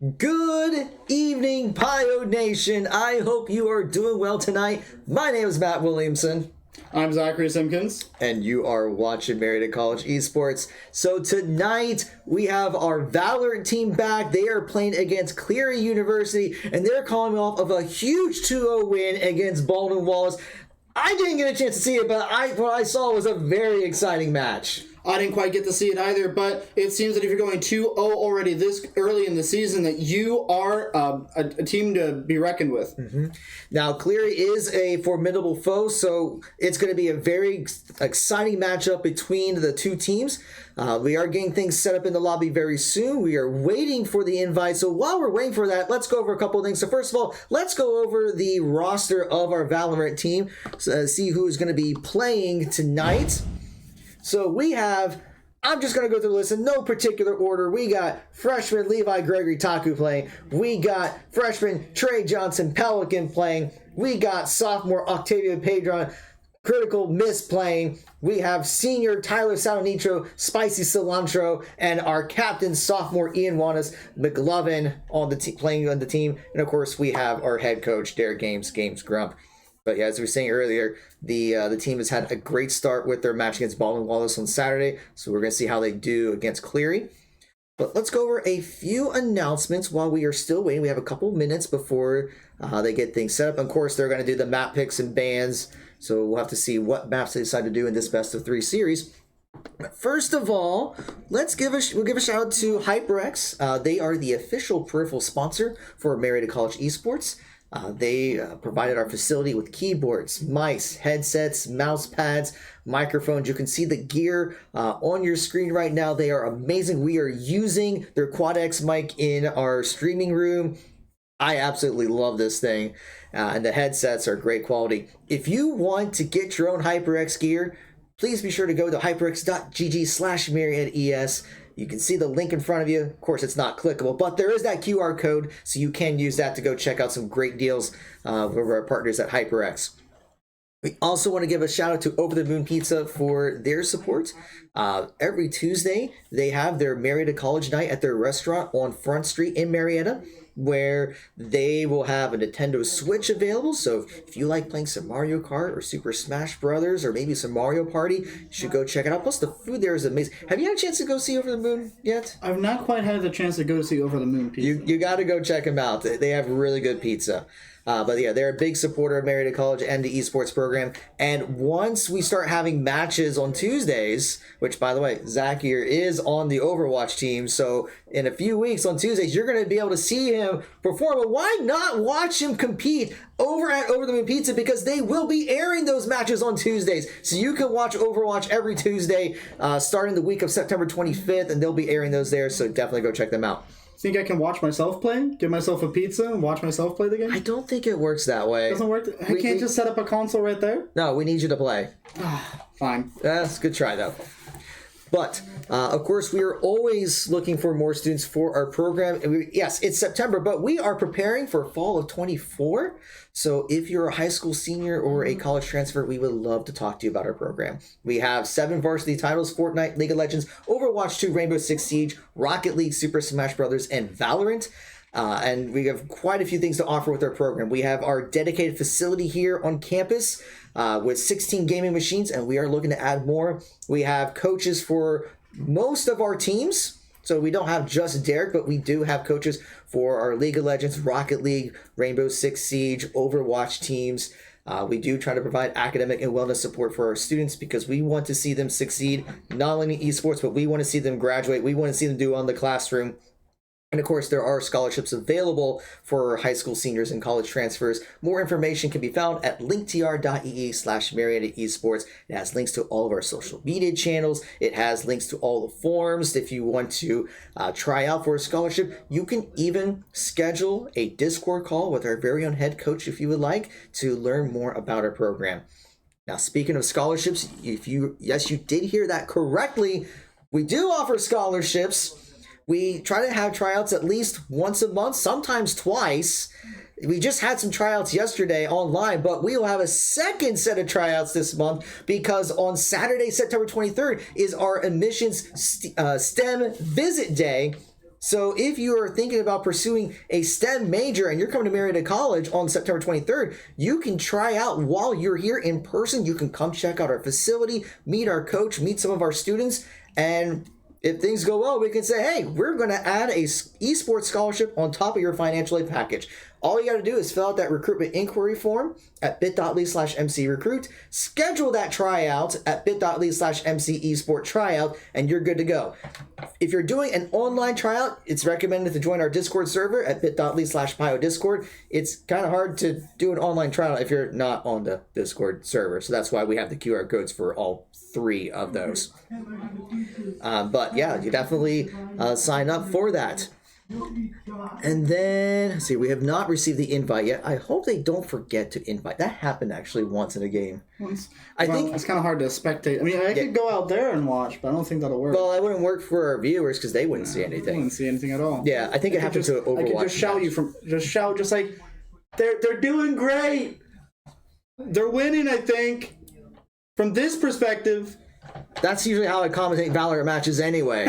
Good evening, Pio Nation. I hope you are doing well tonight. My name is Matt Williamson. I'm Zachary Simpkins. And you are watching Marietta College Esports. So tonight, we have our Valorant team back. They are playing against Cleary University, and they're calling off of a huge 2-0 win against Baldwin Wallace. I didn't get a chance to see it, but what I saw was a very exciting match. I didn't quite get to see it either, but it seems that if you're going 2-0 already this early in the season, that you are a team to be reckoned with. Mm-hmm. Now, Cleary is a formidable foe, so it's going to be a very exciting matchup between the two teams. We are getting things set up in the lobby very soon. We are waiting for the invite. So while we're waiting for that, let's go over a couple of things. So first of all, let's go over the roster of our Valorant team, see who is going to be playing tonight. So we have, I'm just going to go through the list in no particular order. We got freshman Levi Gregory Taku playing. We got freshman Trey Johnson Pelican playing. We got sophomore Octavio Pedron Critical Miss playing. We have senior Tyler Salonitro Spicy Cilantro, and our captain sophomore Ian Wallace McLovin on the playing on the team. And of course we have our head coach Derek Games Grump. But yeah, as we were saying earlier, the team has had a great start with their match against Baldwin Wallace on Saturday. So we're going to see how they do against Cleary. But let's go over a few announcements while we are still waiting. We have a couple minutes before they get things set up. Of course, they're going to do the map picks and bans. So we'll have to see what maps they decide to do in this best of 3 series. But first of all, we'll give a shout out to HyperX. They are the official peripheral sponsor for Marietta College Esports. They provided our facility with keyboards, mice, headsets, mouse pads, microphones. You can see the gear on your screen right now. They are amazing. We are using their Quad X mic in our streaming room. I absolutely love this thing. And the headsets are great quality. If you want to get your own HyperX gear, please be sure to go to hyperx.gg/MariettaES. You can see the link in front of you. Of course, it's not clickable, but there is that QR code, so you can use that to go check out some great deals over our partners at HyperX. We also want to give a shout out to Over the Moon Pizza for their support. Every Tuesday, they have their Marietta College night at their restaurant on Front Street in Marietta, where they will have a Nintendo Switch available. So if you like playing some Mario Kart or Super Smash Brothers or maybe some Mario Party, you should go check it out. Plus the food there is amazing. Have you had a chance to go see Over the Moon yet? I've not quite had the chance to go see Over the Moon Pizza. You got to go check them out. They have really good pizza. But yeah, they're a big supporter of Marietta College and the esports program. And once we start having matches on Tuesdays, which by the way, Zach here is on the Overwatch team. So in a few weeks on Tuesdays, you're going to be able to see him perform. But why not watch him compete over at Over the Moon Pizza? Because they will be airing those matches on Tuesdays. So you can watch Overwatch every Tuesday starting the week of September 25th. And they'll be airing those there. So definitely go check them out. Think I can watch myself play? Give myself a pizza and watch myself play the game? I don't think it works that way. Doesn't work? I can't just set up a console right there? No, we need you to play. Fine. That's a good try, though. But, of course, we are always looking for more students for our program. Yes, it's September, but we are preparing for fall of 24. So if you're a high school senior or a college transfer, we would love to talk to you about our program. We have 7 varsity titles: Fortnite, League of Legends, Overwatch 2, Rainbow Six Siege, Rocket League, Super Smash Brothers, and Valorant. And we have quite a few things to offer with our program. We have our dedicated facility here on campus with 16 gaming machines, and we are looking to add more. We have coaches for most of our teams. So we don't have just Derek, but we do have coaches for our League of Legends, Rocket League, Rainbow Six Siege, Overwatch teams. We do try to provide academic and wellness support for our students because we want to see them succeed, not only in esports, but we want to see them graduate. We want to see them do well in the classroom. And of course, there are scholarships available for high school seniors and college transfers. More information can be found at linktr.ee/Marietta Esports. It has links to all of our social media channels. It has links to all the forms. If you want to try out for a scholarship, you can even schedule a Discord call with our very own head coach if you would like to learn more about our program. Now, speaking of scholarships, yes, you did hear that correctly. We do offer scholarships. We try to have tryouts at least once a month, sometimes twice. We just had some tryouts yesterday online, but we will have a second set of tryouts this month because on Saturday, September 23rd, is our admissions STEM visit day. So if you are thinking about pursuing a STEM major and you're coming to Marietta College on September 23rd, you can try out while you're here in person. You can come check out our facility, meet our coach, meet some of our students, and if things go well, we can say, hey, we're going to add a esports scholarship on top of your financial aid package. All you got to do is fill out that recruitment inquiry form at bit.ly/mcrecruit, schedule that tryout at bit.ly/mcesporttryout, and you're good to go. If you're doing an online tryout, it's recommended to join our Discord server at bit.ly/biodiscord. It's kind of hard to do an online tryout if you're not on the Discord server, so that's why we have the QR codes for all 3 of those. But yeah, you definitely sign up for that. And then, let's see, we have not received the invite yet. I hope they don't forget to invite. That happened actually once in a game. I think it's kind of hard to spectate. I mean, I could go out there and watch, but I don't think that'll work. Well, that wouldn't work for our viewers because they wouldn't see anything. They wouldn't see anything at all. Yeah, I think it happened to Overwatch. I could just shout just like, they're doing great. They're winning, I think. From this perspective. That's usually how I commentate Valorant matches anyway.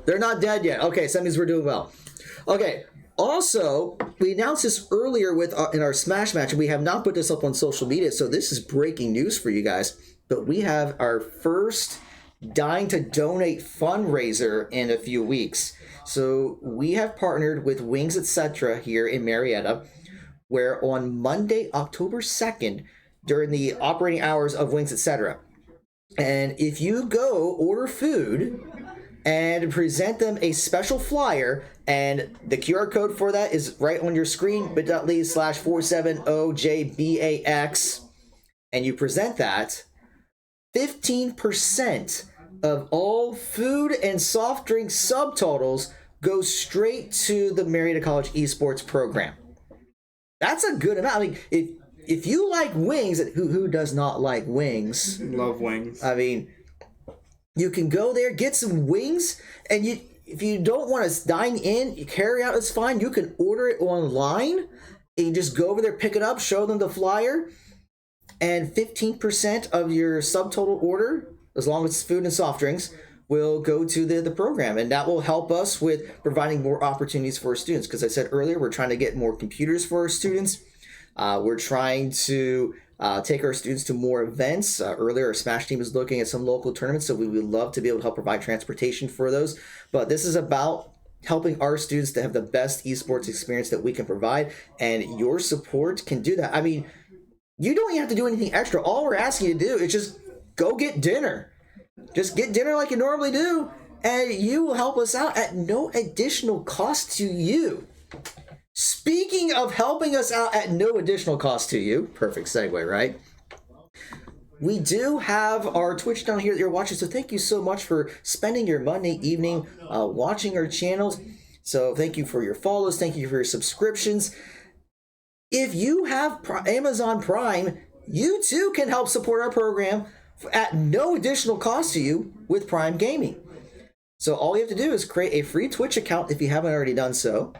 They're not dead yet. Okay, so that means we're doing well. Okay, also, we announced this earlier in our Smash match, and we have not put this up on social media, so this is breaking news for you guys. But we have our first Dying to Donate fundraiser in a few weeks. So we have partnered with Wings Etc. here in Marietta, where on Monday, October 2nd, during the operating hours of Wings Etc., and if you go order food and present them a special flyer, and the QR code for that is right on your screen, bit.ly/470JBAX, and you present that, 15% of all food and soft drink subtotals go straight to the Marietta College Esports program. That's a good amount. I mean, if you like wings, who does not like wings? Love wings. I mean, you can go there, get some wings, and if you don't want to dine in, you carry out, it's fine. You can order it online, and you just go over there, pick it up, show them the flyer, and 15% of your subtotal order, as long as it's food and soft drinks, will go to the program, and that will help us with providing more opportunities for our students. Because I said earlier, we're trying to get more computers for our students. We're trying to take our students to more events. Earlier, our Smash team is looking at some local tournaments, so we would love to be able to help provide transportation for those. But this is about helping our students to have the best esports experience that we can provide, and your support can do that. I mean, you don't even have to do anything extra. All we're asking you to do is just go get dinner. Just get dinner like you normally do, and you will help us out at no additional cost to you. Speaking of helping us out at no additional cost to you, perfect segue, right? We do have our Twitch down here that you're watching, so thank you so much for spending your Monday evening watching our channels. So thank you for your follows, thank you for your subscriptions. If you have Amazon Prime, you too can help support our program at no additional cost to you with Prime Gaming. So all you have to do is create a free Twitch account if you haven't already done so.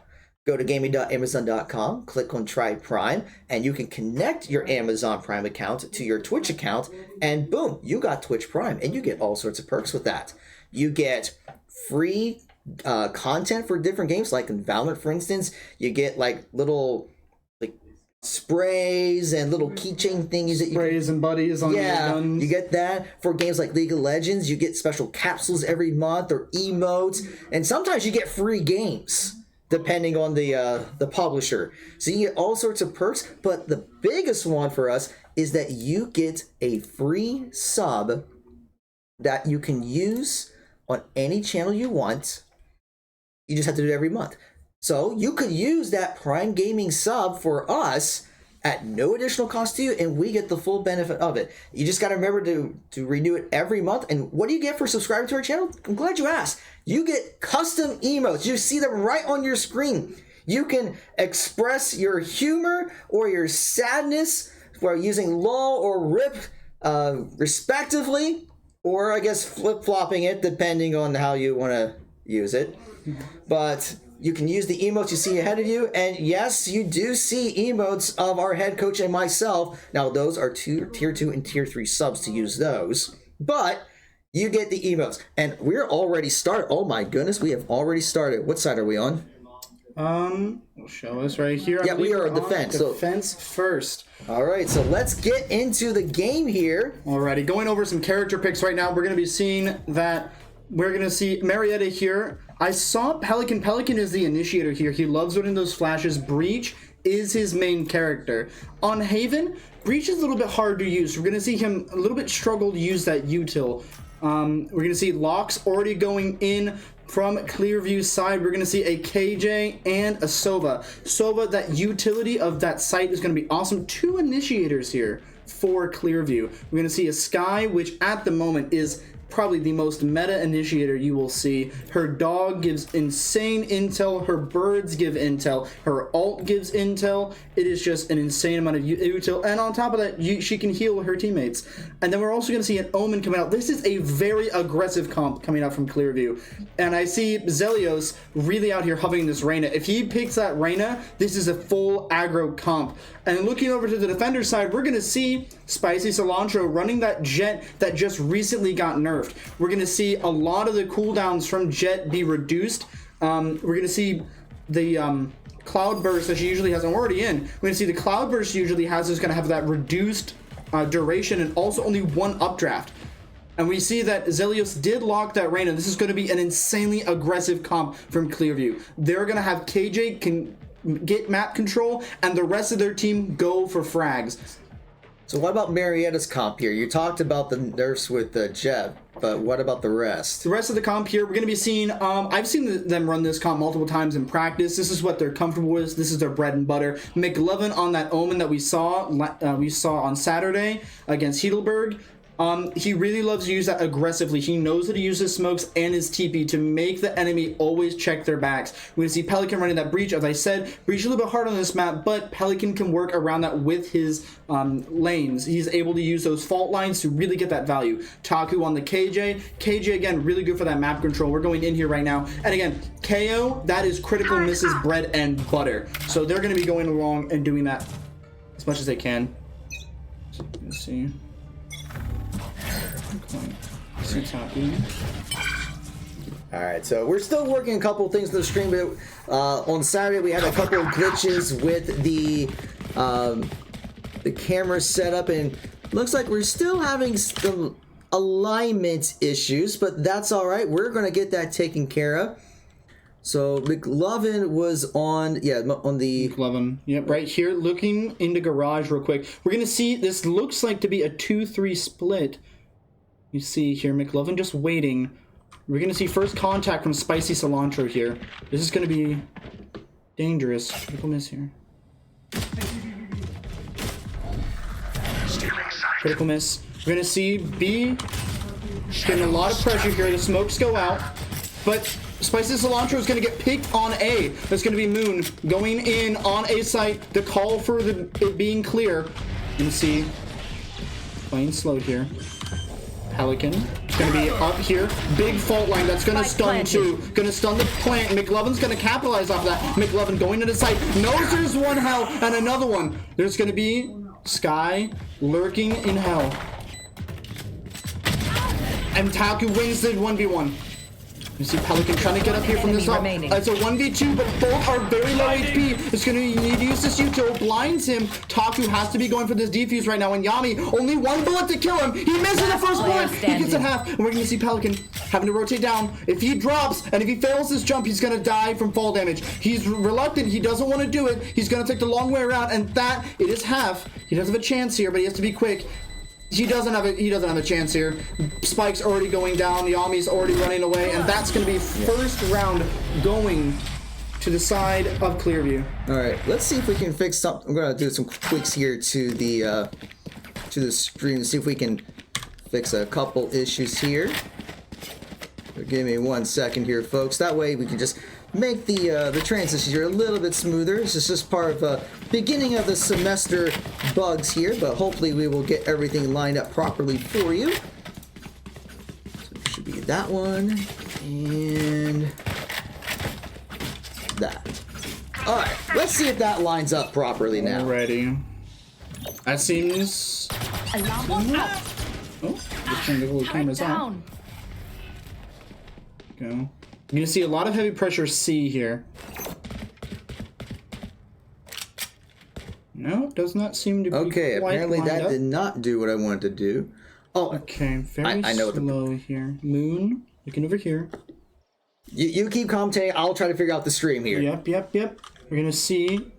Go to gaming.amazon.com, click on Try Prime, and you can connect your Amazon Prime account to your Twitch account, and boom, you got Twitch Prime, and you get all sorts of perks with that. You get free content for different games, like in Valorant, for instance. You get like little sprays and little keychain thingies that you sprays and buddies on your guns. You get that for games like League of Legends. You get special capsules every month or emotes, and sometimes you get free games depending on the publisher. So you get all sorts of perks, but the biggest one for us is that you get a free sub that you can use on any channel you want. You just have to do it every month. So you could use that Prime Gaming sub for us at no additional cost to you, and we get the full benefit of it. You just got to remember to renew it every month. And what do you get for subscribing to our channel? I'm glad you asked. You get custom emotes. You see them right on your screen. You can express your humor or your sadness while using LOL or RIP respectively, or I guess flip-flopping it depending on how you want to use it. But you can use the emotes you see ahead of you, and yes, you do see emotes of our head coach and myself. Now, those are tier 2 and tier 3 subs to use those, but you get the emotes. And we're already started. Oh my goodness, we have already started. What side are we on? Will show us right here. Yeah, we are on defense. Defense first. All right, so let's get into the game here. Alrighty, going over some character picks right now. We're going to be seeing that we're going to see Marietta here. I saw Pelican. Pelican is the initiator here. He loves running those flashes. Breach is his main character. On Haven, Breach is a little bit hard to use. We're going to see him a little bit struggle to use that util. We're going to see Locks already going in from Clearview's side. We're going to see a KJ and a Sova. Sova, that utility of that site is going to be awesome. 2 initiators here for Clearview. We're going to see a Sky, which at the moment is probably the most meta initiator you will see. Her dog gives insane intel, her birds give intel, her ult gives intel. It is just an insane amount of util, and on top of that, she can heal her teammates. And then we're also going to see an Omen coming out. This is a very aggressive comp coming out from Clearview, and I see Zelios really out here hovering this Reyna. If he picks that Reyna, this is a full aggro comp. And looking over to the defender side, we're going to see Spicy Cilantro running that Jet that just recently got nerfed. We're going to see a lot of the cooldowns from Jet be reduced. We're going to see the Cloud Burst that she usually has. I'm already in. We're going to see the Cloud Burst usually has is going to have that reduced duration and also only 1 updraft. And we see that Zelios did lock that Reyna. This is going to be an insanely aggressive comp from Clearview. They're going to have KJ can get map control, and the rest of their team go for frags. So what about Marietta's comp here? You talked about the nerfs with the Jeb, but what about the rest? The rest of the comp here, we're going to be seeing, I've seen them run this comp multiple times in practice. This is what they're comfortable with. This is their bread and butter. McLovin on that Omen that we saw on Saturday against Heidelberg. He really loves to use that aggressively. He knows how to use his smokes and his TP to make the enemy always check their backs. We're going to see Pelican running that Breach. As I said, Breach is a little bit hard on this map, but Pelican can work around that with his lanes. He's able to use those fault lines to really get that value. Taku on the KJ. KJ, again, really good for that map control. We're going in here right now. And again, KO, that is critical misses bread and butter. So they're going to be going along and doing that as much as they can. Let's see. Alright, so we're still working a couple things to the stream, but on Saturday we had a couple of glitches with the camera setup, and looks like we're still having some alignment issues, but that's alright. We're going to get that taken care of. So McLovin was on the McLovin. Yep, right here, looking into garage real quick. We're going to see, this looks like to be a 2-3 split. You see here, McLovin just waiting. We're going to see first contact from Spicy Cilantro here. This is going to be dangerous. Critical miss here. Critical miss. We're going to see B getting a lot of pressure here. The smokes go out. But Spicy Cilantro is going to get picked on A. That's going to be Moon going in on A site. The call for it being clear. You can see playing slow here. Pelican is going to be up here. Big fault line. That's going to stun too. Going to stun the plant. McLovin's going to capitalize off that. McLovin going to the site. Knows there's one hell and another one. There's going to be Sky lurking in hell. And Taku wins the 1v1. You see Pelican trying to get up here from this top. It's a 1v2, but both are very low HP. It's going to need to use this Uto. Blinds him. Taku has to be going for this defuse right now. And Yami, only 1 bullet to kill him. He misses the first bullet. He gets it half. And we're going to see Pelican having to rotate down. If he drops, and if he fails this jump, he's going to die from fall damage. He's reluctant. He doesn't want to do it. He's going to take the long way around. And that, it is half. He does have a chance here, but he has to be quick. He doesn't have a chance here. Spike's already going down. Yami's already running away, and that's going to be first round going to the side of Clearview. All right, let's see if we can fix something. I'm going to do some quicks here to the stream to see if we can fix a couple issues here. Give me 1 second here, folks. That way we can just make the transitions here a little bit smoother. This is just part of the beginning of the semester bugs here, but hopefully we will get everything lined up properly for you. So it should be that one and that. All right, let's see if that lines up properly now. Alrighty. That seems. Alarm out. Oh, just turn the little cameras on. go. You're gonna see a lot of heavy pressure C here. No, does not seem to be Okay, quite apparently lined that up. did not do what I wanted to do. Oh, Okay, very I know what slow here. Moon, looking over here. you keep commentating. I'll try to figure out the stream here. Yep. We're gonna see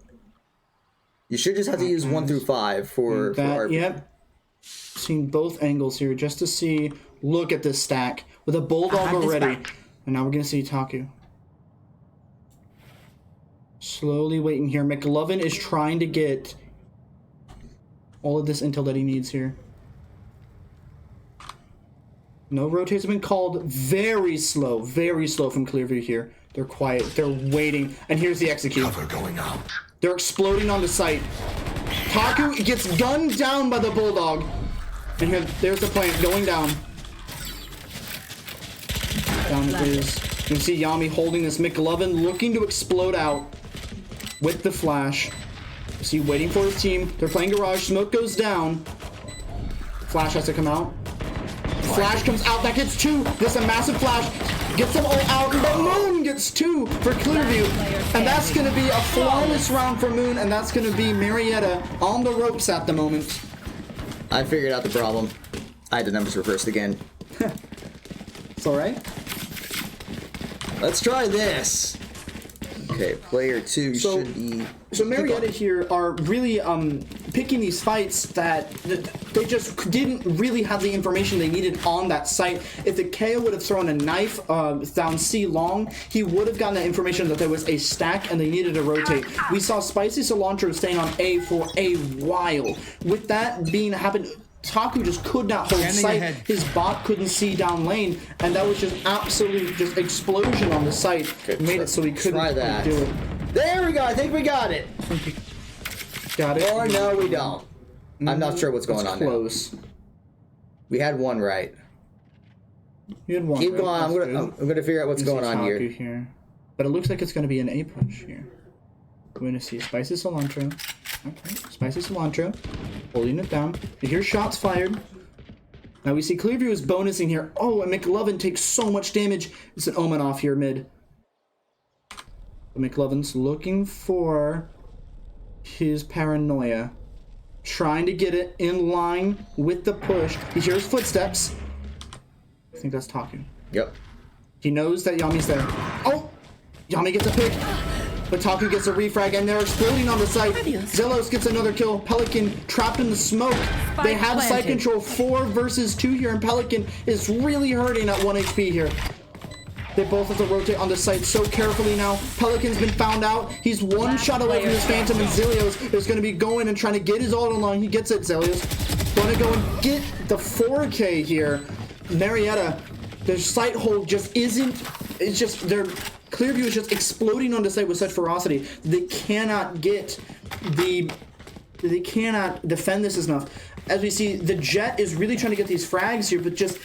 You should just have to use 1 through 5 for that. our. Yep. Seeing both angles here just to see. Look at this stack with a bulldog already, and now we're gonna see Taku. Slowly waiting here. McLovin is trying to get all of this intel that he needs here. No rotates have been called. Very slow from Clearview here. They're quiet. They're waiting. And here's the execute. Cover going out. They're exploding on the site. Taku gets gunned down by the bulldog. And here, there's the plant going down. Down it is. You can see Yami holding this. McLovin looking to explode out with the flash. You see, waiting for his team. They're playing garage. Smoke goes down. Flash has to come out. Flash comes out. That gets 2. This is a massive flash. Gets them all out. And then Moon gets 2 for Clearview. And that's going to be a flawless round for Moon. And that's going to be Marietta on the ropes at the moment. I figured out the problem. I had the numbers reversed again. It's alright. Let's try this. Okay, player 2 should be. So Marietta here are really picking these fights that they just didn't really have the information they needed on that site. If the KO would have thrown a knife down C long, he would have gotten the information that there was a stack and they needed to rotate. We saw Spicy Cilantro staying on A for a while. With that being happened, Taku just could not hold sight. His bot couldn't see down lane, and that was just absolute just explosion on the site. Okay, Made it so he couldn't try that. do it. There we go. I think we got it. Got it. Or no, we don't. I'm not sure what's going on Close. now. We had one right. You had one. Keep right? going. That's I'm gonna figure out what's good. going on Taku here. But it looks like it's going to be an A push here. We're going to see Spicy Cilantro. Okay, Spicy Cilantro. Holding it down. You hear shots fired. Now we see Clearview is bonusing here. Oh, and McLovin takes so much damage. It's an Omen off here mid. But McLovin's looking for his paranoia. Trying to get it in line with the push. He hears footsteps. I think that's talking. Yep. He knows that Yami's there. Oh! Yami gets a pick. But Taku gets a refrag, and they're exploding on the site. Zelos gets another kill. Pelican trapped in the smoke. They have site control 4 versus 2 here, and Pelican is really hurting at 1 HP here. They both have to rotate on the site so carefully now. Pelican's been found out. He's one shot away from his Phantom, and Zilios is going to be going and trying to get his ult along. He gets it, Zilios. Going to go and get the 4K here. Marietta, their site hold just isn't... It's just... Clearview is just exploding on the site with such ferocity. They cannot get the... They cannot defend this enough. As we see, the Jet is really trying to get these frags here, but just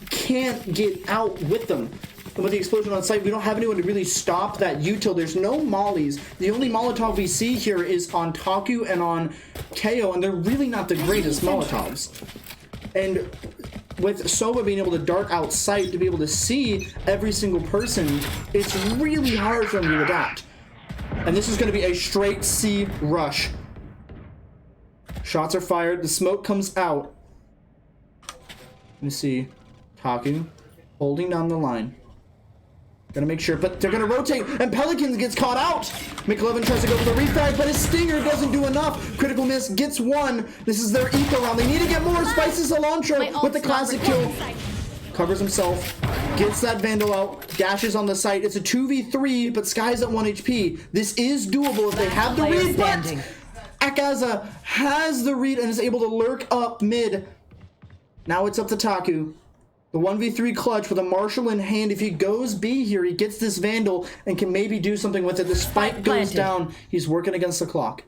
can't get out with them. And with the explosion on site, we don't have anyone to really stop that util. There's no mollies. The only Molotov we see here is on Taku and on KO, and they're really not the greatest Molotovs. And with Soba being able to dart out sight to be able to see every single person, it's really hard for them to adapt. And this is going to be a straight C rush. Shots are fired. The smoke comes out. Let me see. Taku holding down the line. Gonna make sure, but they're gonna rotate, and Pelicans gets caught out. McLovin tries to go for the refrag, but his stinger doesn't do enough. Critical miss gets 1. This is their eco round. They need to get more. Spicy Cilantro with the classic kill. Covers himself, gets that Vandal out, dashes on the site. It's a 2v3, but Sky's at 1 HP. This is doable if they have the read, but Akaza has the read and is able to lurk up mid. Now it's up to Taku. The 1v3 clutch with a Marshall in hand. If he goes B here, he gets this Vandal and can maybe do something with it. The spike goes down. He's working against the clock.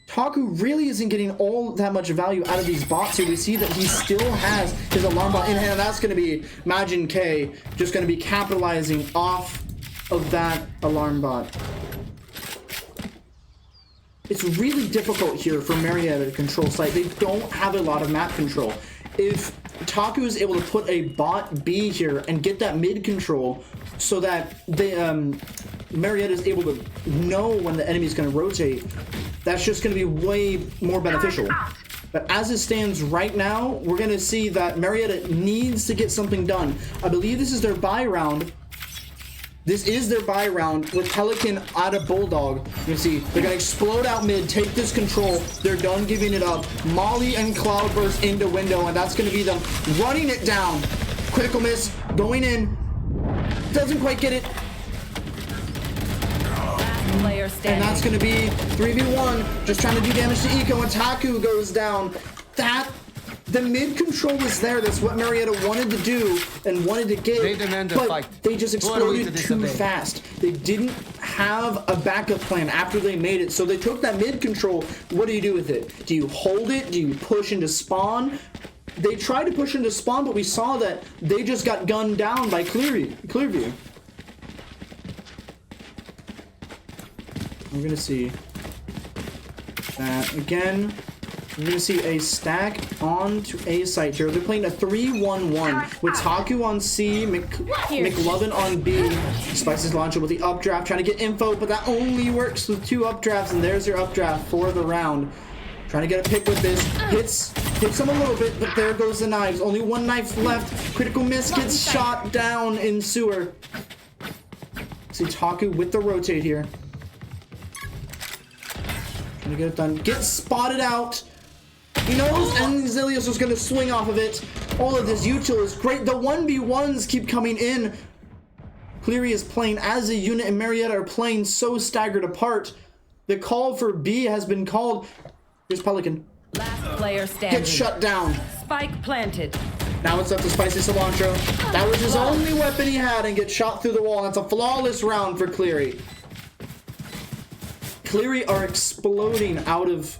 Taku really isn't getting all that much value out of these bots here. We see that he still has his alarm bot in hand. That's going to be Majin K just going to be capitalizing off of that alarm bot. It's really difficult here for Marietta to control site. They don't have a lot of map control. If Taku is able to put a bot B here and get that mid control so that they, Marietta is able to know when the enemy is going to rotate. That's just going to be way more beneficial. But as it stands right now, we're going to see that Marietta needs to get something done. I believe this is their buy round. This is their buy round with Pelican out of Bulldog. You can see they're going to explode out mid, take this control. They're done giving it up. Molly and Cloudburst into window, and that's going to be them running it down. Critical miss, going in. Doesn't quite get it. And that's going to be 3v1. Just trying to do damage to Eco, and Taku goes down. The mid control was there. That's what Marietta wanted to do and wanted to get. But they just exploded too fast. They didn't have a backup plan after they made it. So they took that mid control. What do you do with it? Do you hold it? Do you push into spawn? They tried to push into spawn, but we saw that they just got gunned down by Clearview. We're going to see that again. We're going to see a stack onto A site here. They're playing a 3-1-1 with Taku on C, McLovin on B. Spices launcher with the updraft, trying to get info, but that only works with 2 updrafts, and there's your updraft for the round. Trying to get a pick with this. Hits him a little bit, but there goes the knives. Only 1 knife left. Critical miss, gets shot down in sewer. See Taku with the rotate here. Trying to get it done. Get spotted out. He knows, and Zilius was going to swing off of it. All of this util is great. The 1v1s keep coming in. Cleary is playing as a unit, and Marietta are playing so staggered apart. The call for B has been called. Here's Pelican. Last player standing. Gets shut down. Spike planted. Now it's up to Spicy Cilantro. That was his only weapon he had, and gets shot through the wall. That's a flawless round for Cleary. Cleary are exploding out of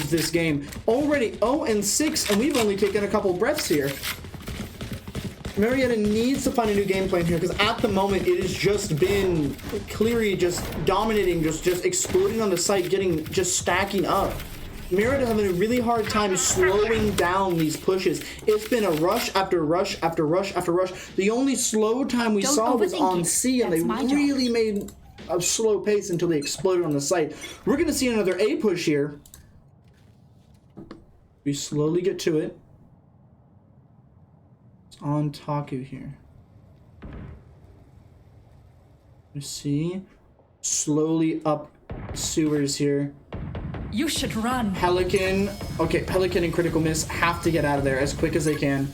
this game. Already 0-6, and we've only taken a couple breaths here. Marietta needs to find a new game plan here, because at the moment it has just been Cleary just dominating, just exploding on the site, just stacking up. Marietta having a really hard time slowing down these pushes. It's been a rush after rush after rush after rush. The only slow time we saw was on C, and they really made a slow pace until they exploded on the site. We're going to see another A push here. We slowly get to it. It's on Taku here. You see? Slowly up sewers here. You should run. Pelican. Okay, Pelican and Critical Miss have to get out of there as quick as they can.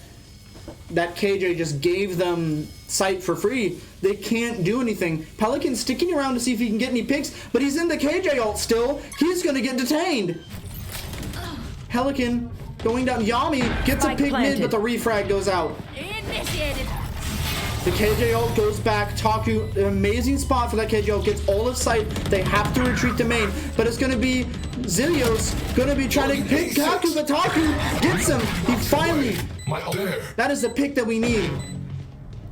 That KJ just gave them sight for free. They can't do anything. Pelican's sticking around to see if he can get any picks, but he's in the KJ ult still. He's going to get detained. Pelican going down. Yami gets a pick mid, but the refrag goes out. Initiated. The KJ ult goes back. Taku, an amazing spot for that KJ ult. Gets all of sight. They have to retreat to main, but it's going to be Zilios going to be trying to pick Taku, but Taku gets him. He finally... That is the pick that we need.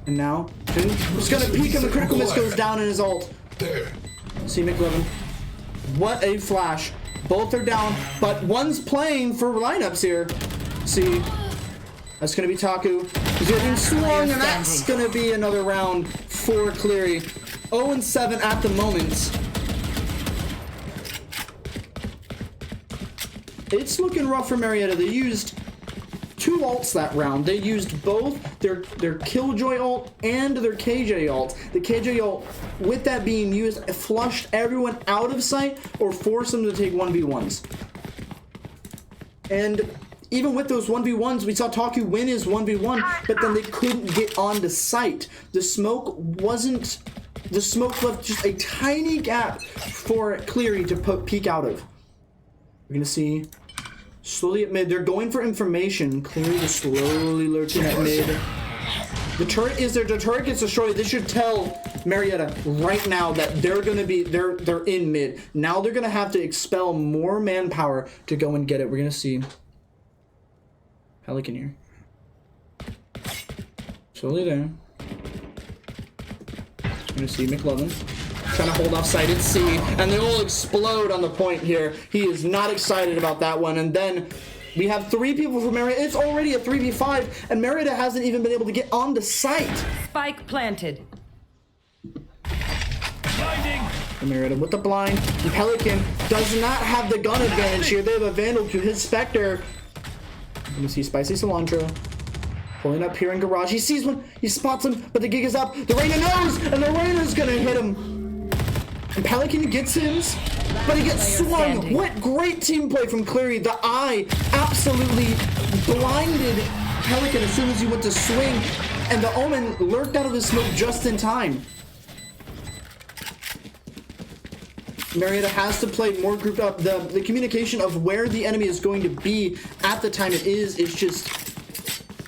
And now, he's going to peek him. The critical miss goes down in his ult. See McLovin. What a flash. Both are down, but one's playing for lineups here. See, that's going to be Taku. He's getting swung, and that's going to be another round for Cleary. 0-7 at the moment. It's looking rough for Marietta. They used 2 ults that round. They used both their Killjoy ult and their KJ ult. The KJ ult, with that being used, flushed everyone out of sight or forced them to take 1v1s. And even with those 1v1s, we saw Taku win his 1v1, but then they couldn't get onto site. The smoke left just a tiny gap for Cleary to peek out of. We're gonna see slowly at mid. They're going for information. Cleary just slowly lurching at mid. The turret is there. The turret gets destroyed. This should tell Marietta right now that they're gonna be they're in mid. Now they're gonna have to expel more manpower to go and get it. We're gonna see Pelican here. Slowly there. We're gonna see McLovin trying to hold off sight at C, and they will explode on the point here. He is not excited about that one, and then We have 3 people for Marietta. It's already a 3v5, and Marietta hasn't even been able to get on the site. Spike planted. And Marietta with the blind. And Pelican does not have the gun advantage here. They have a Vandal to his Spectre. Let me see Spicy Cilantro. Pulling up here in garage. He sees one. He spots him, but the gig is up. The Reyna knows, and the Reyna's gonna hit him. And Pelican gets him, but he gets swung. What great team play from Cleary. The eye absolutely blinded Pelican as soon as he went to swing, and the Omen lurked out of his smoke just in time. Marietta has to play more grouped up. The communication of where the enemy is going to be at the time it's just,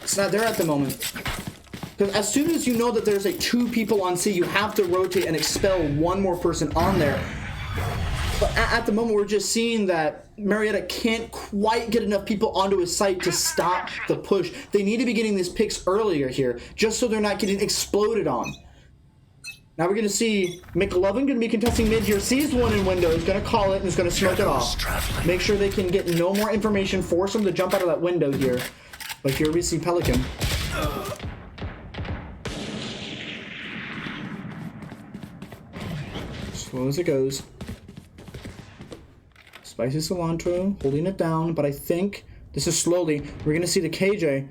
it's not there at the moment. Because as soon as you know that there's like 2 people on C, you have to rotate and expel one more person on there. But at the moment, we're just seeing that Marietta can't quite get enough people onto his site to stop the push. They need to be getting these picks earlier here, just so they're not getting exploded on. Now we're going to see McLovin going to be contesting mid here, sees one in window, is going to call it, and is going to smoke it off. Make sure they can get no more information, force them to jump out of that window here. But here we see Pelican. Slow as it goes. Spicy Cilantro holding it down, but I think this is slowly. We're going to see the KJ.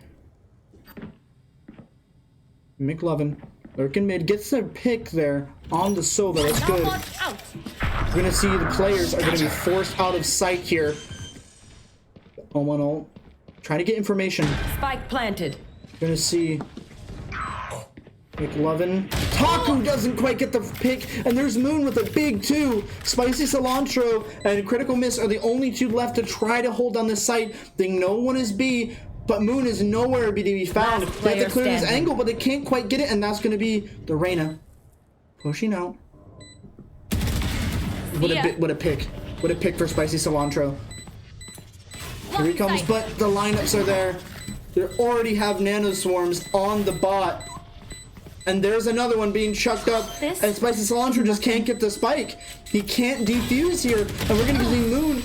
McLovin. Lurking mid gets their pick there on the Sova. That's good. We're going to see the players are going to be forced out of sight here. 0-1-0. Trying to get information. Spike planted. We're going to see McLovin. Taku doesn't quite get the pick, and there's Moon with a big 2. Spicy Cilantro and Critical Miss are the only 2 left to try to hold down this site. They know one is B, but Moon is nowhere to be found. They have to clear his angle, but they can't quite get it, and that's going to be the Reyna. Pushing out. What a pick. What a pick for Spicy Cilantro. Here he comes, but the lineups are there. They already have Nano Swarms on the bot. And there's another one being chucked up, and Spicy Cilantro just can't get the spike. He can't defuse here, and we're going to see Moon.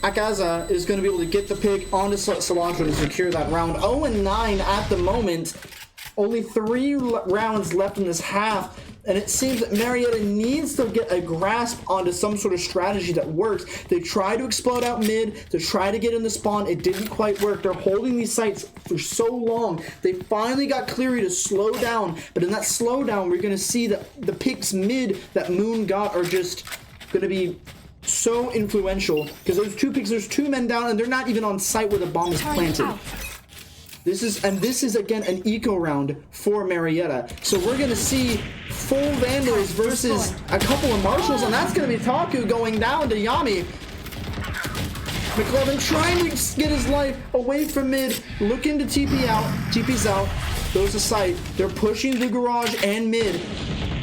Akaza is going to be able to get the pick onto Cilantro to secure that round. 0-9 at the moment. Only 3 rounds left in this half, and it seems that Marietta needs to get a grasp onto some sort of strategy that works. They try to explode out mid, to try to get in the spawn. It didn't quite work. They're holding these sites for so long. They finally got Cleary to slow down, but in that slowdown, we're going to see that the picks mid that Moon got are just going to be so influential, because those 2 picks, there's 2 men down, and they're not even on site where the bomb is planted. This is again an eco round for Marietta. So we're gonna see full Vandals versus a couple of Marshals, and that's gonna be Taku going down to Yami. McLovin trying to get his life away from mid, looking to TP out, TP's out, goes to site. They're pushing the garage and mid.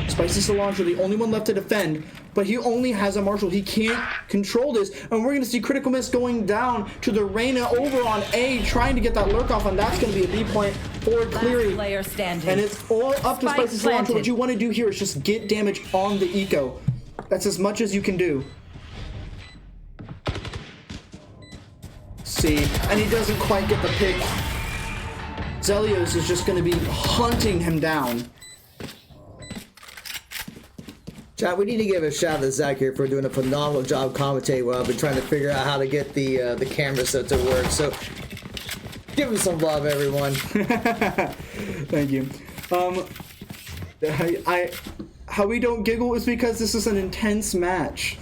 Spicy Cilantro, the only one left to defend, but he only has a Marshal. He can't control this, and we're going to see Critical Miss going down to the Reyna over on A, trying to get that lurk off, and that's going to be a B point for Cleary. Player standing. And it's all up to Spicy Cilantro. What you want to do here is just get damage on the eco. That's as much as you can do. See, and he doesn't quite get the pick. Zelios is just going to be hunting him down. Chat, we need to give a shout out to Zach here for doing a phenomenal job commentating while I've been trying to figure out how to get the camera set to work. So give him some love, everyone. Thank you. How we don't giggle is because this is an intense match.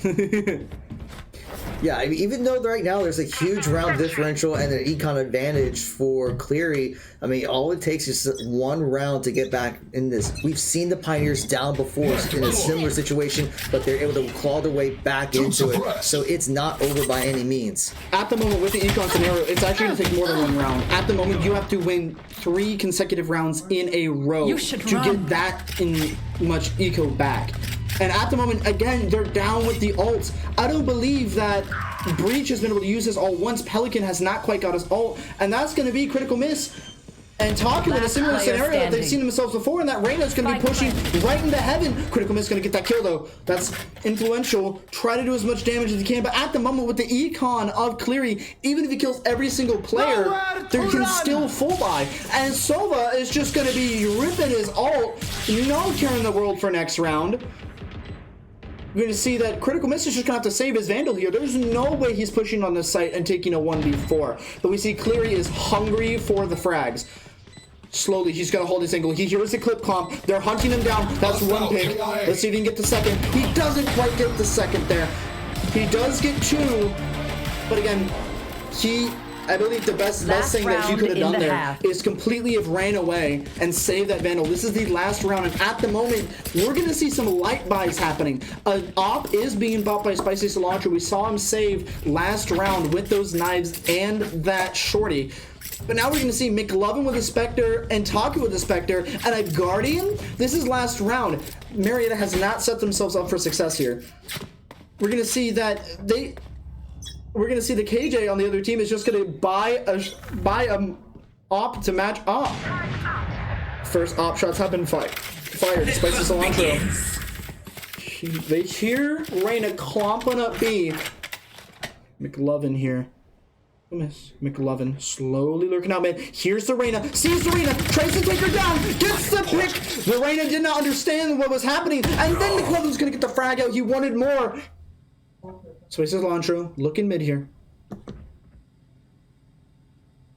Yeah, I mean, even though right now there's a huge round differential and an econ advantage for Cleary, I mean, all it takes is 1 round to get back in this. We've seen the Pioneers down before in a similar situation, but they're able to claw their way back into it. So it's not over by any means. At the moment, with the econ scenario, it's actually going to take more than 1 round. At the moment, you have to win 3 consecutive rounds in a row to get that in much eco back. And at the moment, again, they're down with the ults. I don't believe that Breach has been able to use his ult once. Pelican has not quite got his ult. And that's going to be Critical Miss. And talking in a Last similar player scenario that they've standing. seen themselves before, and that Reyna's going to be Spike pushing planted. right into heaven. Critical Miss going to get that kill, though. That's influential. Try to do as much damage as he can, but at the moment with the econ of Cleary, even if he kills every single player, there can still full buy. And Sova is just going to be ripping his ult. No care in the world for next round. We're going to see that Critical Miss is just going to have to save his Vandal here. There's no way he's pushing on this site and taking a 1v4. But we see Cleary is hungry for the frags. Slowly, he's going to hold his angle. He hears the clip comp. They're hunting him down. That's one pick. Let's see if he can get the second. He doesn't quite get the second there. He does get two. But again, I believe the best thing that he could have done there is completely have ran away and saved that Vandal. This is the last round, and at the moment, we're going to see some light buys happening. An op is being bought by Spicy Cilantro. We saw him save last round with those knives and that shorty. But now we're going to see McLovin with a Spectre and Taku with a Spectre and a Guardian. This is last round. Marietta has not set themselves up for success here. We're going to see that we're going to see the KJ on the other team is just going to buy a op to match op. First op shots have been fired. Spicy Cilantro. They hear Reyna clomping up B. McLovin here. Miss McLovin slowly lurking out mid. Here's the Reyna. Sees the Reyna. Tries to take her down. Gets the pick. The Reyna did not understand what was happening. And then McLovin's going to get the frag out. He wanted more. Spicy Cilantro looking mid here.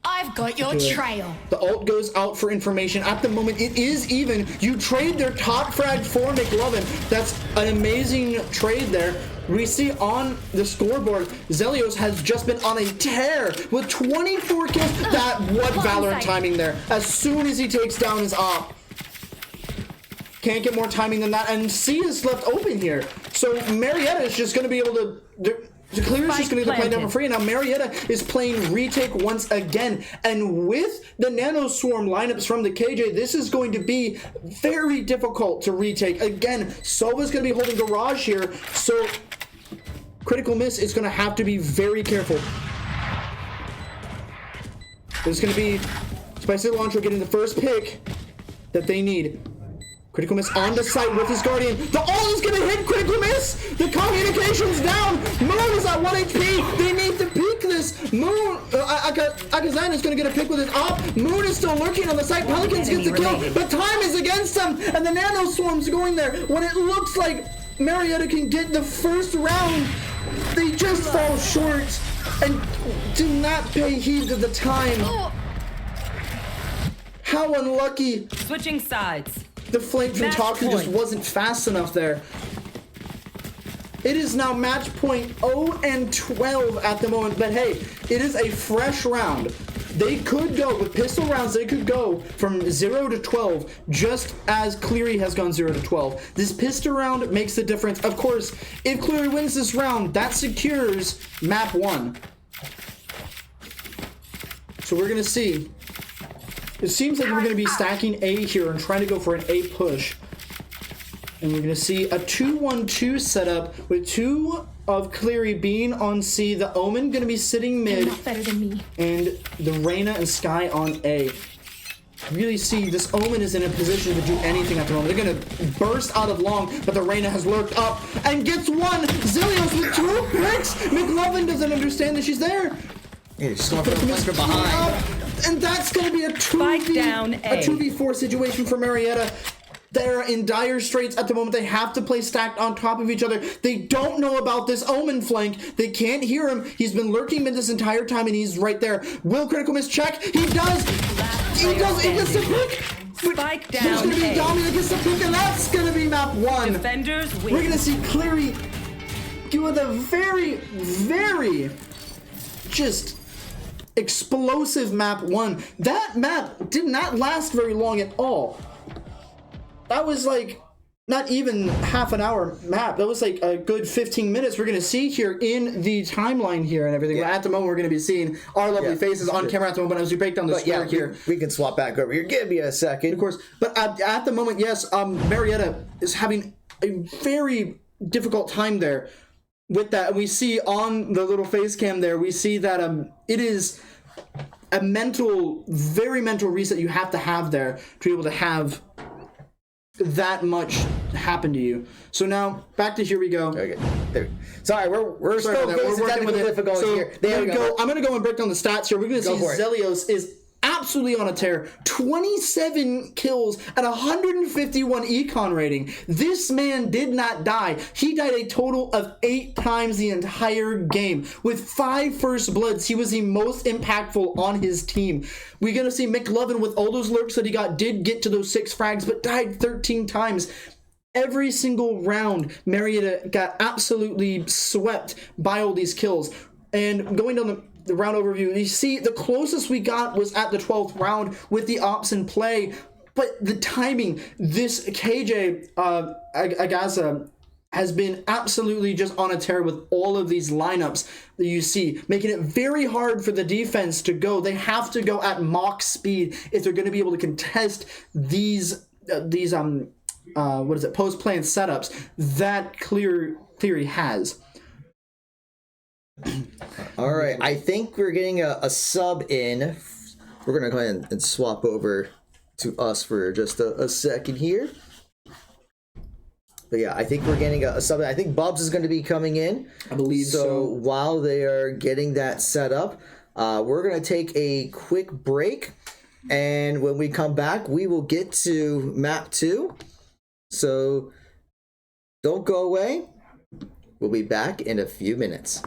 I've got your trail. The ult goes out for information. At the moment, it is even. You trade their top frag for McLovin. That's an amazing trade there. We see on the scoreboard, Zelios has just been on a tear with 24 kills. What Valorant timing there. As soon as he takes down his op. Can't get more timing than that. And C is left open here. So Marietta is just going to be able to... Cleary is just going to play down for free. And now Marietta is playing retake once again. And with the Nano Swarm lineups from the KJ, this is going to be very difficult to retake. Again, Sova's going to be holding Garage here. So Critical Miss is going to have to be very careful. There's going to be Spicy Cilantro getting the first pick that they need. Critical Miss on the site with his Guardian. The ult is going to hit Critical Miss. The communication's down. Moon is at 1 HP. They need to peek this. Moon, Akazan is going to get a pick with his op. Moon is still lurking on the site. Pelicans gets the kill, but time is against them. And the Nano Swarm's going there. When it looks like Marietta can get the first round, they just fall short and do not pay heed to the time. How unlucky. Switching sides. The flank from Match Taku just point. wasn't fast enough there. It is now match point 0-12 at the moment, but hey, it is a fresh round. They could go, with pistol rounds, they could go from 0 to 12, just as Cleary has gone 0 to 12. This pistol round makes the difference. Of course, if Cleary wins this round, that secures map 1. So we're going to see. It seems like we're going to be stacking A here and trying to go for an A push. And we're going to see a 2-1-2 setup with 2 of Cleary being on C. The Omen going to be sitting mid. Not better than me. And the Reyna and Sky on A. Really see this Omen is in a position to do anything at the moment. They're going to burst out of long, but the Reyna has lurked up and gets one. Zilios with 2 picks. McLovin doesn't understand that she's there. Yeah, just going for the flank from behind. And that's going to be a Spike down A. 2v4 situation for Marietta. They're in dire straits at the moment. They have to play stacked on top of each other. They don't know about this Omen flank. They can't hear him. He's been lurking mid this entire time, and he's right there. Will Critical Miss check? He does. He does. He gets the pick. Spike There's down going to be A. Domi that gets the pick, and that's going to be map 1. Defenders win. We're going to see Cleary with a very, very just explosive map 1. That map did not last very long at all. That was like not even half an hour map. That was like a good 15 minutes. We're going to see here in the timeline here and everything. Yeah. But at the moment, we're going to be seeing our lovely faces on camera at the moment as we break down the score here. We can swap back over here. Give me a second. Of course. But at the moment, yes, Marietta is having a very difficult time there with that. And we see on the little face cam there, we see that it is a very mental reset you have to have there to be able to have that much happen to you. So now back to here we go. Okay. Sorry, we're Sorry still about that. facing technical difficulties So here. There we go. I'm gonna go and break down the stats here. We're gonna see for it. Zelios is absolutely on a tear. 27 kills at 151 econ rating. This man did not die. He died a total of 8 times the entire game. With 5 first bloods, he was the most impactful on his team. We're gonna see McLovin with all those lurks that he got, did get to those 6 frags, but died 13 times. Every single round, Marietta got absolutely swept by all these kills. And going down the round overview, you see the closest we got was at the 12th round with the ops in play. But the timing, this KJ Agaza has been absolutely just on a tear with all of these lineups that you see, making it very hard for the defense to go. They have to go at Mach speed if they're going to be able to contest these post-plan setups that Cleary has. All right, I think we're getting a sub in. We're going to go ahead and swap over to us for just a second here. But yeah, I think we're getting a sub in. I think Bubs is going to be coming in. I believe so. While they are getting that set up, we're going to take a quick break. And when we come back, we will get to map 2. So don't go away. We'll be back in a few minutes.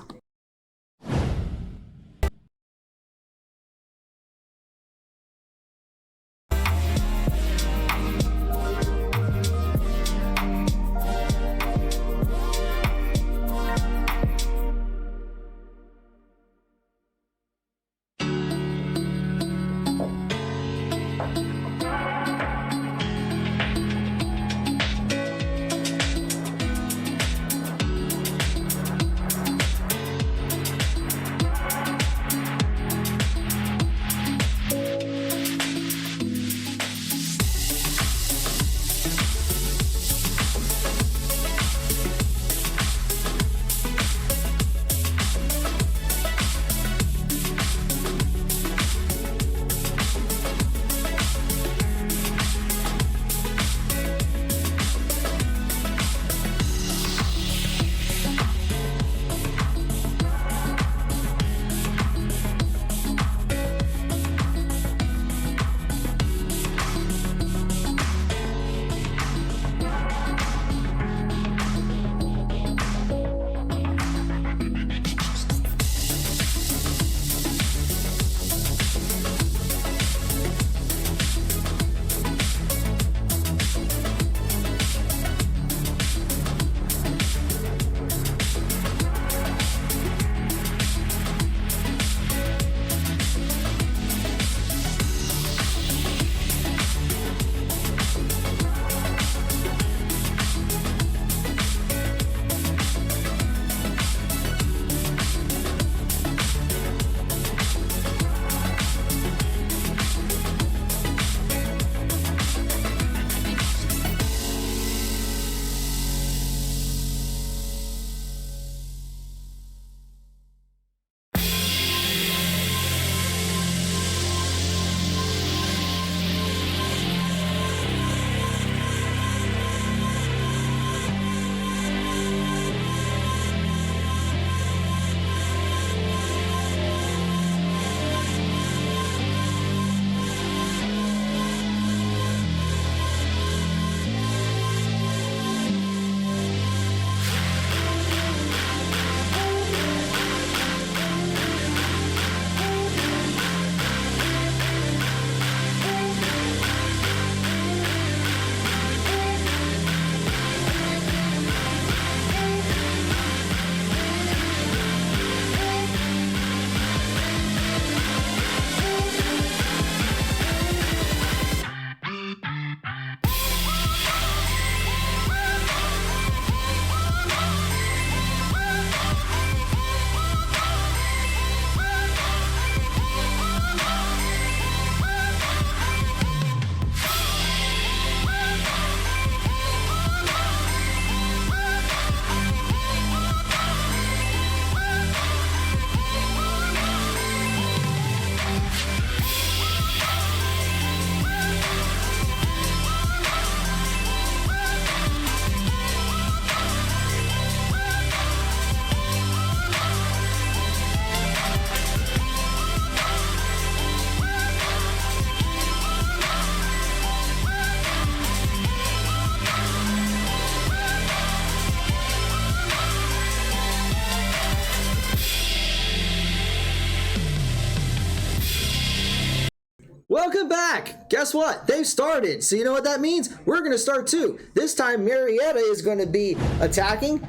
welcome back. Guess what? They've started. So you know what that means? We're going to start too. This time, Marietta is going to be attacking.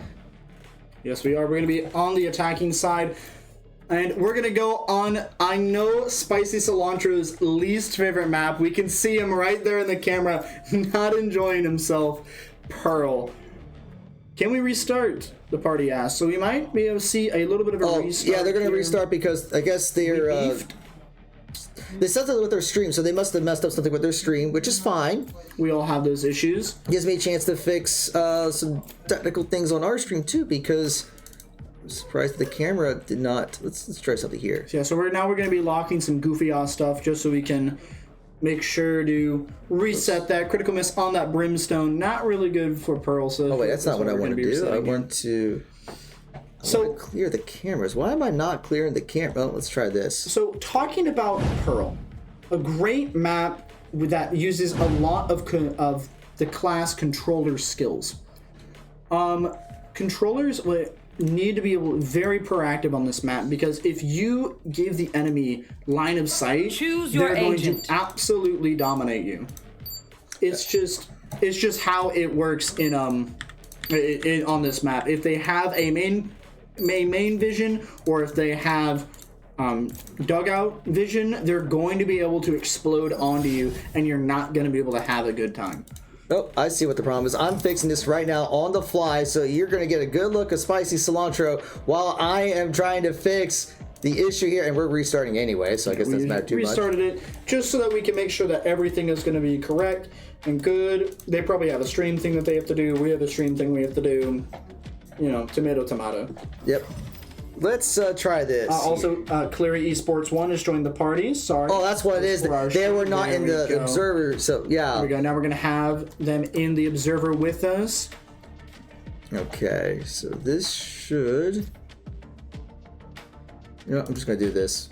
Yes, we are. We're going to be on the attacking side. And we're going to go on, I know, Spicy Cilantro's least favorite map. We can see him right there in the camera, not enjoying himself. Pearl. Can we restart? The party asked. So we might be able to see a little bit of a restart. Yeah, they're going to here. restart because I guess they're... they said something with their stream, so they must have messed up something with their stream, which is fine. We all have those issues. Gives me a chance to fix some technical things on our stream too, because I'm surprised the camera did not. Let's try something here. Yeah, so we're going to be locking some goofy ass stuff just so we can make sure to reset that critical miss on that brimstone. Not really good for Pearl. So Oh wait, that's not what I want to do. I want to. So clear the cameras. Why am I not clearing the camera? Well, let's try this. So talking about Pearl, a great map that uses a lot of the class controller skills. Controllers need to be very proactive on this map because if you give the enemy line of sight, Choose your they're going agent. to absolutely dominate you. It's just how it works in on this map. If they have a main vision or if they have dugout vision, they're going to be able to explode onto you and you're not going to be able to have a good time. Oh, I see what the problem is. I'm fixing this right now on the fly, so you're going to get a good look of Spicy Cilantro while I am trying to fix the issue here, and we're restarting anyway, so I guess that's not too much. We restarted it just so that we can make sure that everything is going to be correct and good. They probably have a stream thing that they have to do. We have a stream thing we have to do. You know, tomato. Yep. Let's try this. Also, Cleary Esports 1 has joined the party. Sorry. Oh, that's what it is. They were not in the observer, so yeah. There we go. Now we're going to have them in the observer with us. Okay, so this should... You know, I'm just going to do this.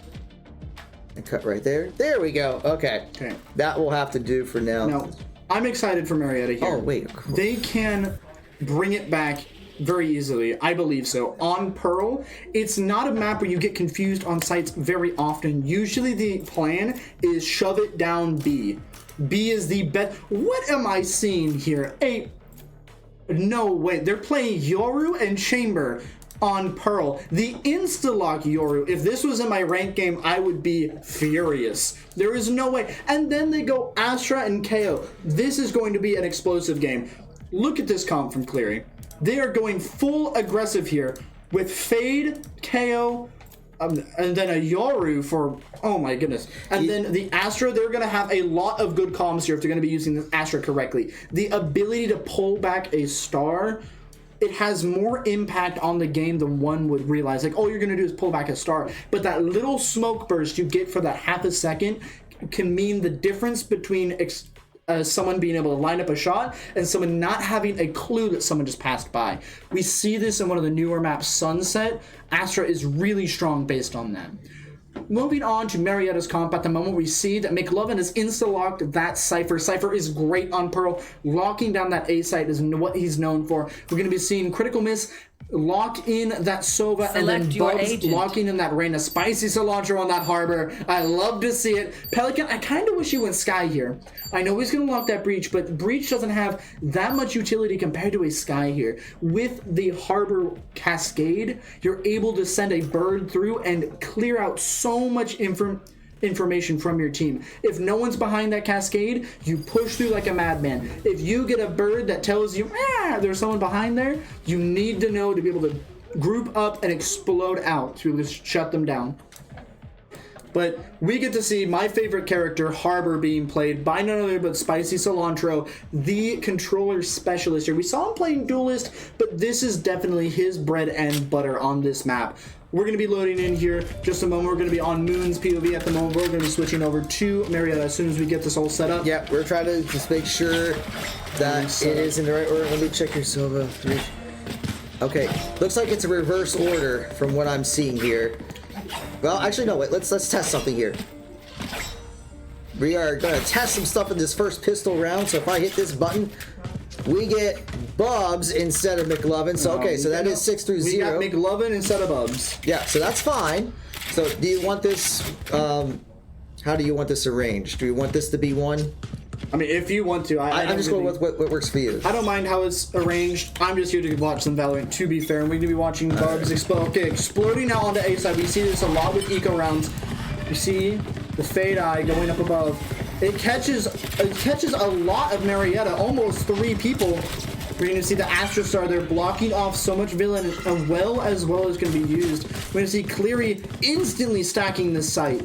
And cut right there. There we go. Okay. That will have to do for now. Now, I'm excited for Marietta here. Oh, wait. They can bring it back very easily. I believe so. On Pearl, it's not a map where you get confused on sites very often. Usually the plan is shove it down B. B is the best. What am I seeing here? No way. They're playing Yoru and Chamber on Pearl. The insta-lock Yoru. If this was in my ranked game, I would be furious. There is no way. And then they go Astra and KO. This is going to be an explosive game. Look at this comp from Cleary. They are going full aggressive here with Fade, KO, and then a Yoru for, oh my goodness. And then the Astra, they're going to have a lot of good comms here if they're going to be using the Astra correctly. The ability to pull back a star, it has more impact on the game than one would realize. Like, all you're going to do is pull back a star. But that little smoke burst you get for that half a second can mean the difference between someone being able to line up a shot and someone not having a clue that someone just passed by. We see this in one of the newer maps, Sunset. Astra is really strong based on that. Moving on to Marietta's comp, at the moment we see that McLovin has insta-locked that Cypher. Cypher is great on Pearl. Locking down that A site is what he's known for. We're going to be seeing Critical Miss lock in that Sova and then Bubs locking in that Reyna. Spicy Cilantro on that Harbor. I love to see it. Pelican, I kind of wish he went Sky here. I know he's going to lock that Breach, but Breach doesn't have that much utility compared to a Sky here. With the Harbor Cascade, you're able to send a bird through and clear out so much information from your team. If no one's behind that cascade, you push through like a madman. If you get a bird that tells you, there's someone behind there, you need to know to be able to group up and explode out to be able to shut them down. But we get to see my favorite character, Harbor, being played by none other but Spicy Cilantro, the controller specialist here. We saw him playing Duelist, but this is definitely his bread and butter on this map. We're going to be loading in here just a moment. We're going to be on Moon's POV at the moment. We're going to be switching over to Marietta as soon as we get this all set up. Yeah, we're trying to just make sure that it is in the right order. Let me check your Silva. Okay, looks like it's a reverse order from what I'm seeing here. Well, actually, no, wait, let's test something here. We are going to test some stuff in this first pistol round, so if I hit this button, we get Bubs instead of McLovin. So, okay, so that is 6 through 0. We got McLovin instead of Bubs. Yeah, so that's fine. So, do you want this How do you want this arranged? Do you want this to be one? I mean, if you want to, I'm just going with what works for you. I don't mind how it's arranged. I'm just here to watch some Valorant, to be fair. And we're going to be watching Bubs explode. Okay, exploding now onto A side. We see this a lot with eco rounds. You see the fade eye going up above. It catches a lot of Marietta, almost 3 people. We're going to see the Astra Star there blocking off so much villain as well as going to be used. We're going to see Cleary instantly stacking this site.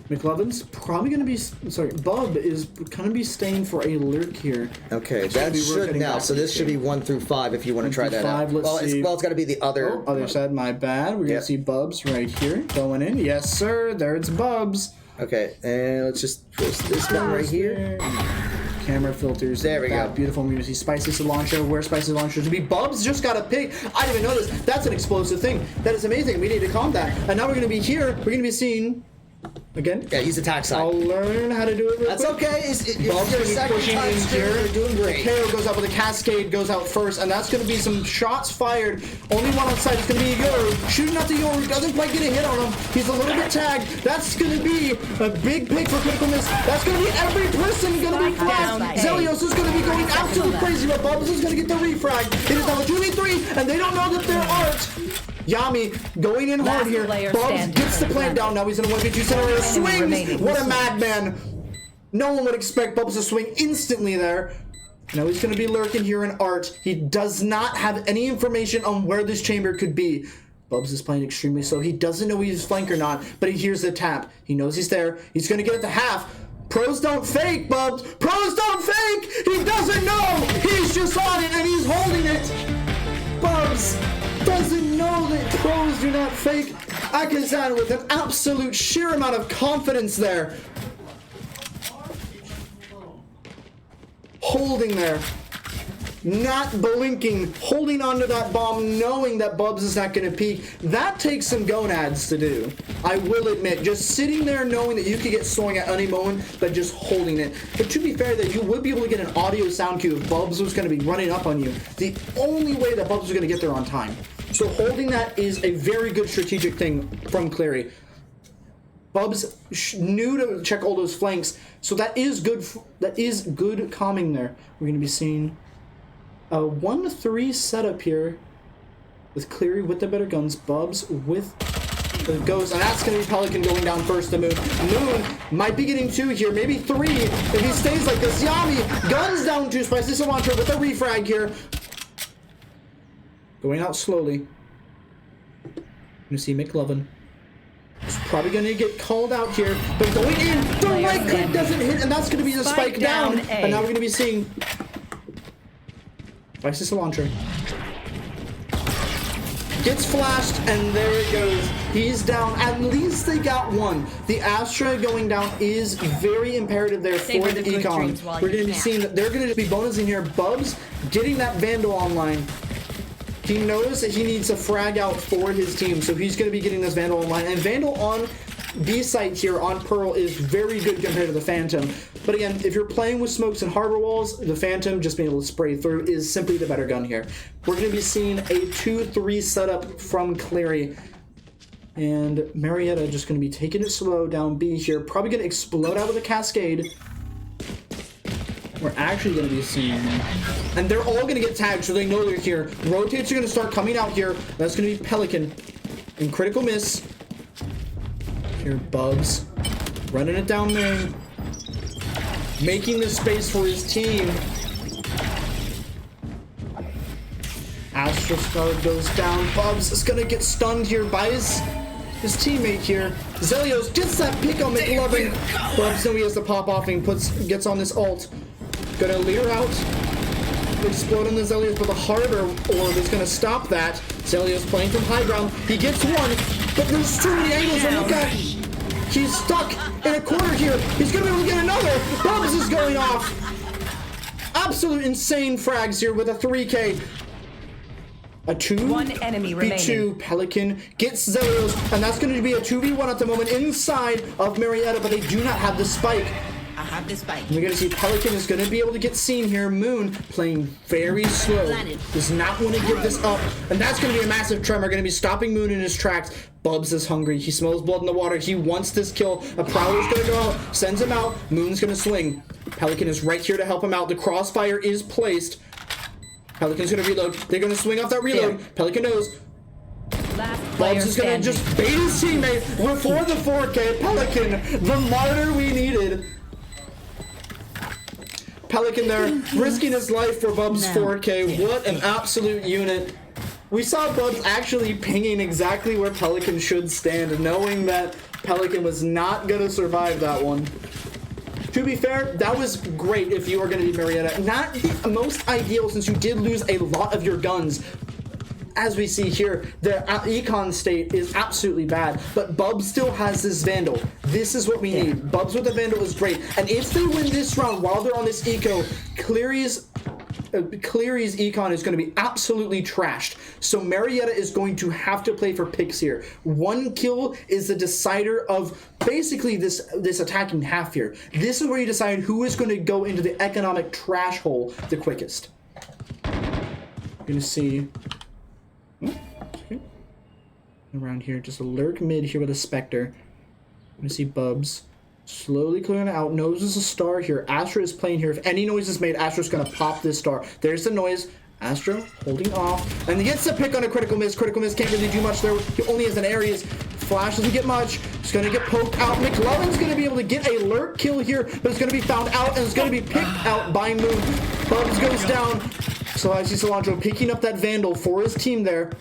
McLovin's probably going to be, sorry, Bub is going to be staying for a lurk here. Okay, that should now. So this should be 1 through 5 if you want to try that out. It's got to be the other. Other side, my bad. We're going to see Bubs right here going in. Yes, sir. There it's Bubs. Okay, and let's just twist this one right here. Camera filters. There we go. Beautiful music. Spicy cilantro. Where spicy cilantro to be? Bubs just got a pick. I didn't even notice. That's an explosive thing. That is amazing. We need to calm that. And now we're going to be here. We're going to be seeing. Again? Yeah, he's attack side. I'll learn how to do it real That's quick. okay. Bubs You're going to be pushing in here. You're doing great. The KO goes out, but the Cascade goes out first, and that's going to be some shots fired. Only one on side is going to be Yoru. Shooting out the Yoru. Doesn't quite get a hit on him. He's a little bit tagged. That's going to be a big pick for critical miss. That's going to be every person going to be flashed. Zelios is going to be going absolutely crazy, but Bubs is going to get the refrag. It is now a 2v3, and they don't know that there aren't. Yami going in hard here. Bubs gets the plant down. Now he's in a 1v2 scenario. Swings! What a madman! No one would expect Bubs to swing instantly there. Now he's going to be lurking here in Art. He does not have any information on where this chamber could be. Bubs is playing extremely slow. He doesn't know he's flank or not, but he hears the tap. He knows he's there. He's going to get it to half. Pros don't fake, Bubs. Pros don't fake! He doesn't know! He's just on it and he's holding it! Bubs doesn't know that pros do not fake. Akazan with an absolute sheer amount of confidence there. Holding there. Not blinking. Holding onto that bomb, knowing that Bubs is not going to peek. That takes some gonads to do. I will admit. Just sitting there knowing that you could get swung at any moment, but just holding it. But to be fair, that you would be able to get an audio sound cue if Bubs was going to be running up on you. The only way that Bubs was going to get there on time. So holding that is a very good strategic thing from Cleary. Bubs knew to check all those flanks, so that is good. That is good calming there. We're going to be seeing a 1-3 setup here with Cleary with the better guns. Bubs with the ghost, and that's going to be Pelican going down first to Moon. Moon might be getting 2 here, maybe 3 if he stays like this. Yami guns down 2. Spicy Cilantro with a refrag here. Going out slowly. You see McLovin. He's probably going to get called out here, but going in. The right click doesn't hit, and that's going to be the spike down. And now we're going to be seeing Spicy Cilantro. Gets flashed, and there it goes. He's down. At least they got 1. The Astra going down is very imperative there for the Econ. We're going to be seeing that they're going to be bonusing here. Bubs getting that Vandal online. He knows that he needs a frag out for his team, so he's going to be getting this Vandal online. And Vandal on B site here on Pearl is very good compared to the Phantom. But again, if you're playing with smokes and harbor walls, the Phantom just being able to spray through is simply the better gun here. We're going to be seeing a 2-3 setup from Cleary. And Marietta just going to be taking it slow down B here. Probably going to explode out with a Cascade. We're actually going to be seeing, and they're all going to get tagged, so they know they're here. Rotates are going to start coming out here. That's going to be Pelican and critical miss. Here, Bubs running it down there, making the space for his team. Astro Star goes down. Bubs is going to get stunned here by his teammate here. Zelios gets that pick on McLovin. Bubs knows he has to pop off and gets on this ult. Gonna leer out. Explode on the Zelios, but the harder orb is gonna stop that. Zelios playing from high ground. He gets 1, but there's too many angles to look at. He's stuck in a corner here. He's gonna be able to get another. Bubs is going off. Absolute insane frags here with a 3K. A 2. 1 enemy remaining. 2. Pelican gets Zelios, and that's going to be a 2v1 at the moment inside of Marietta, but they do not have the spike. I have this spike. We're going to see Pelican is going to be able to get seen here. Moon playing very slow. Does not want to give this up. And that's going to be a massive tremor. Going to be stopping Moon in his tracks. Bubs is hungry. He smells blood in the water. He wants this kill. A Prowler's going to go out. Sends him out. Moon's going to swing. Pelican is right here to help him out. The crossfire is placed. Pelican's going to reload. They're going to swing off that reload. Pelican knows. Bubs is going to just bait his teammate before the 4K. Pelican, the martyr we needed. Pelican there, risking his life for Bubs 4K. What an absolute unit. We saw Bubs actually pinging exactly where Pelican should stand, knowing that Pelican was not going to survive that one. To be fair, that was great if you are going to be Marietta. Not the most ideal since you did lose a lot of your guns. As we see here, their econ state is absolutely bad, but Bubs still has this Vandal. This is what we need. Bubs with the Vandal is great. And if they win this round while they're on this eco, Cleary's econ is going to be absolutely trashed. So Marietta is going to have to play for picks here. One kill is the decider of basically this attacking half here. This is where you decide who is going to go into the economic trash hole the quickest. You're going to see... around here, just a lurk mid here with a Spectre. I'm gonna see Bubs slowly clearing out. Knows there's a star here. Astra is playing here. If any noise is made, Astra's gonna pop this star. There's the noise. Astra holding off, and he gets the pick on a critical miss. Critical miss can't really do much there. He only has an Aries. Flash doesn't get much. He's gonna get poked out. McLovin's gonna be able to get a lurk kill here, but it's gonna be found out and it's gonna be picked out by Moon. Bubs goes down. So I see Cilantro picking up that Vandal for his team there.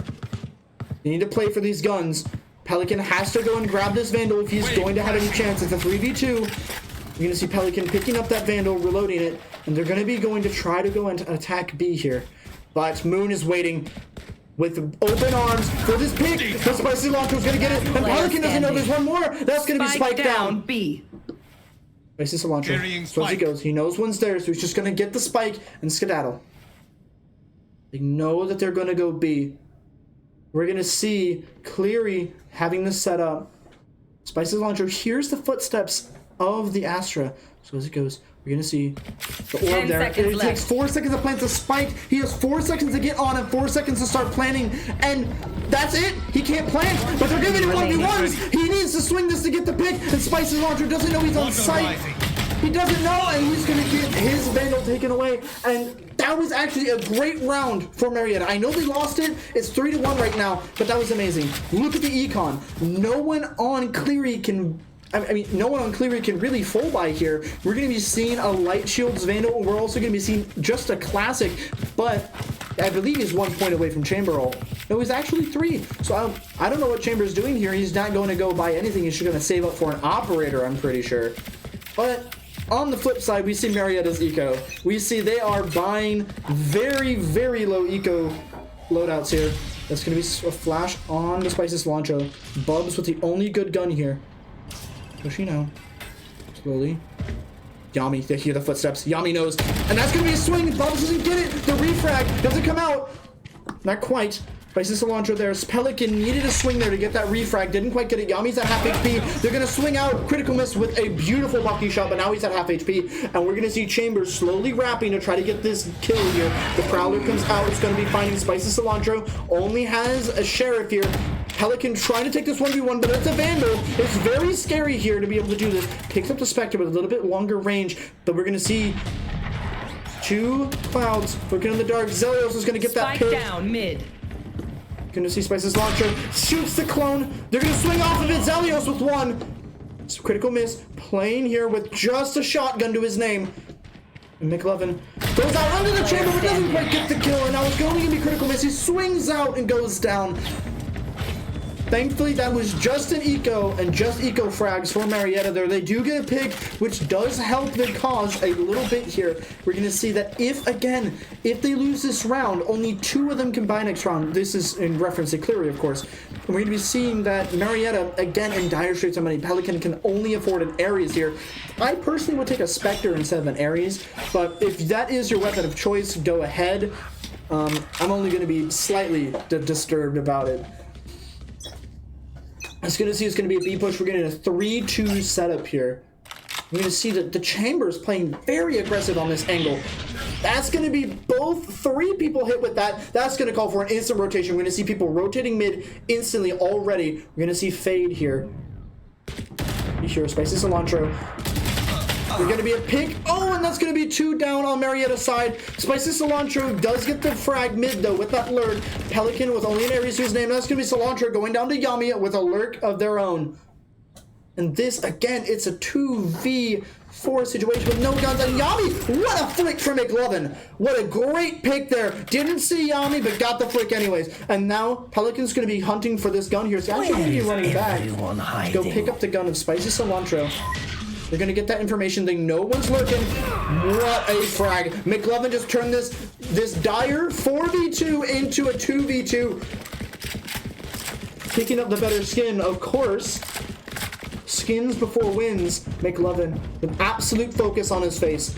You need to play for these guns. Pelican has to go and grab this Vandal if he's going to have any chance. It's a 3v2. You're going to see Pelican picking up that Vandal, reloading it, and they're going to be going to try to go and attack B here. But Moon is waiting with open arms for this pick. The Spicy Cilantro is going to get it, and Pelican doesn't know there's one more. That's going to be spiked down. B. Spicy Cilantro. So as he goes, he knows one's there, so he's just going to get the spike and skedaddle. They know that they're going to go B. We're going to see Cleary having this set up. Spicy Cilantro hears the footsteps of the Astra. So as it goes, we're going to see the orb there. It takes 4 seconds to plant the spike. He has 4 seconds to get on and 4 seconds to start planting. And that's it. He can't plant, but they're giving him 1v1s. He needs to swing this to get the pick. And Spicy Cilantro doesn't know he's on site. He doesn't know, and he's going to get his Vandal taken away. And that was actually a great round for Marietta. I know they lost it. It's 3-1 right now, but that was amazing. Look at the econ. No one on Cleary can... no one on Cleary can really full buy here. We're going to be seeing a Light Shields Vandal. We're also going to be seeing just a classic, but I believe he's 1 point away from Chamber ult. No, he's actually 3. So I don't know what Chamber's doing here. He's not going to go buy anything. He's just going to save up for an Operator, I'm pretty sure. But on the flip side, we see Marietta's eco. We see they are buying very, very low eco loadouts here. That's going to be a flash on the Spicy Cilantro. Bubs with the only good gun here. Pushing out. Slowly. Yami, they hear the footsteps. Yami knows. And that's going to be a swing. Bubs doesn't get it. The refrag doesn't come out. Not quite. Spicy Cilantro there. Pelican needed a swing there to get that refrag. Didn't quite get it. Yami's at half HP. They're going to swing out. Critical miss with a beautiful lucky shot, but now he's at half HP. And we're going to see Chambers slowly wrapping to try to get this kill here. The Prowler comes out. It's going to be finding Spicy Cilantro. Only has a Sheriff here. Pelican trying to take this 1v1, but it's a Vandal. It's very scary here to be able to do this. Picks up the Spectre with a little bit longer range, but we're going to see 2 clouds looking in the dark. Zelios is going to get that pick. Spike down mid. Gonna see Spicy's launcher, shoots the clone. They're gonna swing off of it. Zelios with 1. It's a critical miss. Playing here with just a shotgun to his name. And McLovin goes out under the chamber, but doesn't quite get the kill. And now it's going to be critical miss. He swings out and goes down. Thankfully, that was just an eco and just eco frags for Marietta there. They do get a pick, which does help their cause a little bit here. We're going to see that if they lose this round, only 2 of them can buy next round. This is in reference to Cleary, of course. And we're going to be seeing that Marietta, again, in dire straits of money. Pelican can only afford an Ares here. I personally would take a Spectre instead of an Ares, but if that is your weapon of choice, go ahead. I'm only going to be slightly disturbed about it. It's going to see it's going to be a B push. We're getting a 3-2 setup here. You're going to see that the Chambers playing very aggressive on this angle. That's going to be both 3 people hit with that. That's going to call for an instant rotation. We're going to see people rotating mid instantly already. We're going to see Fade here. Be sure, Spicy Cilantro. There's going to be a pick. Oh, and that's going to be 2 down on Marietta's side. Spicy Cilantro does get the frag mid, though, with that lurk. Pelican with only an Ares to his name. That's going to be Cilantro going down to Yami with a lurk of their own. And this, again, it's a 2v4 situation with no guns. And Yami, what a flick from McLovin. What a great pick there. Didn't see Yami, but got the flick anyways. And now Pelican's going to be hunting for this gun here. It's actually going to be running back. Go pick up the gun of Spicy Cilantro. They're going to get that information. They know one's lurking. What a frag. McLovin just turned this dire 4v2 into a 2v2. Picking up the better skin, of course. Skins before wins. McLovin with absolute focus on his face.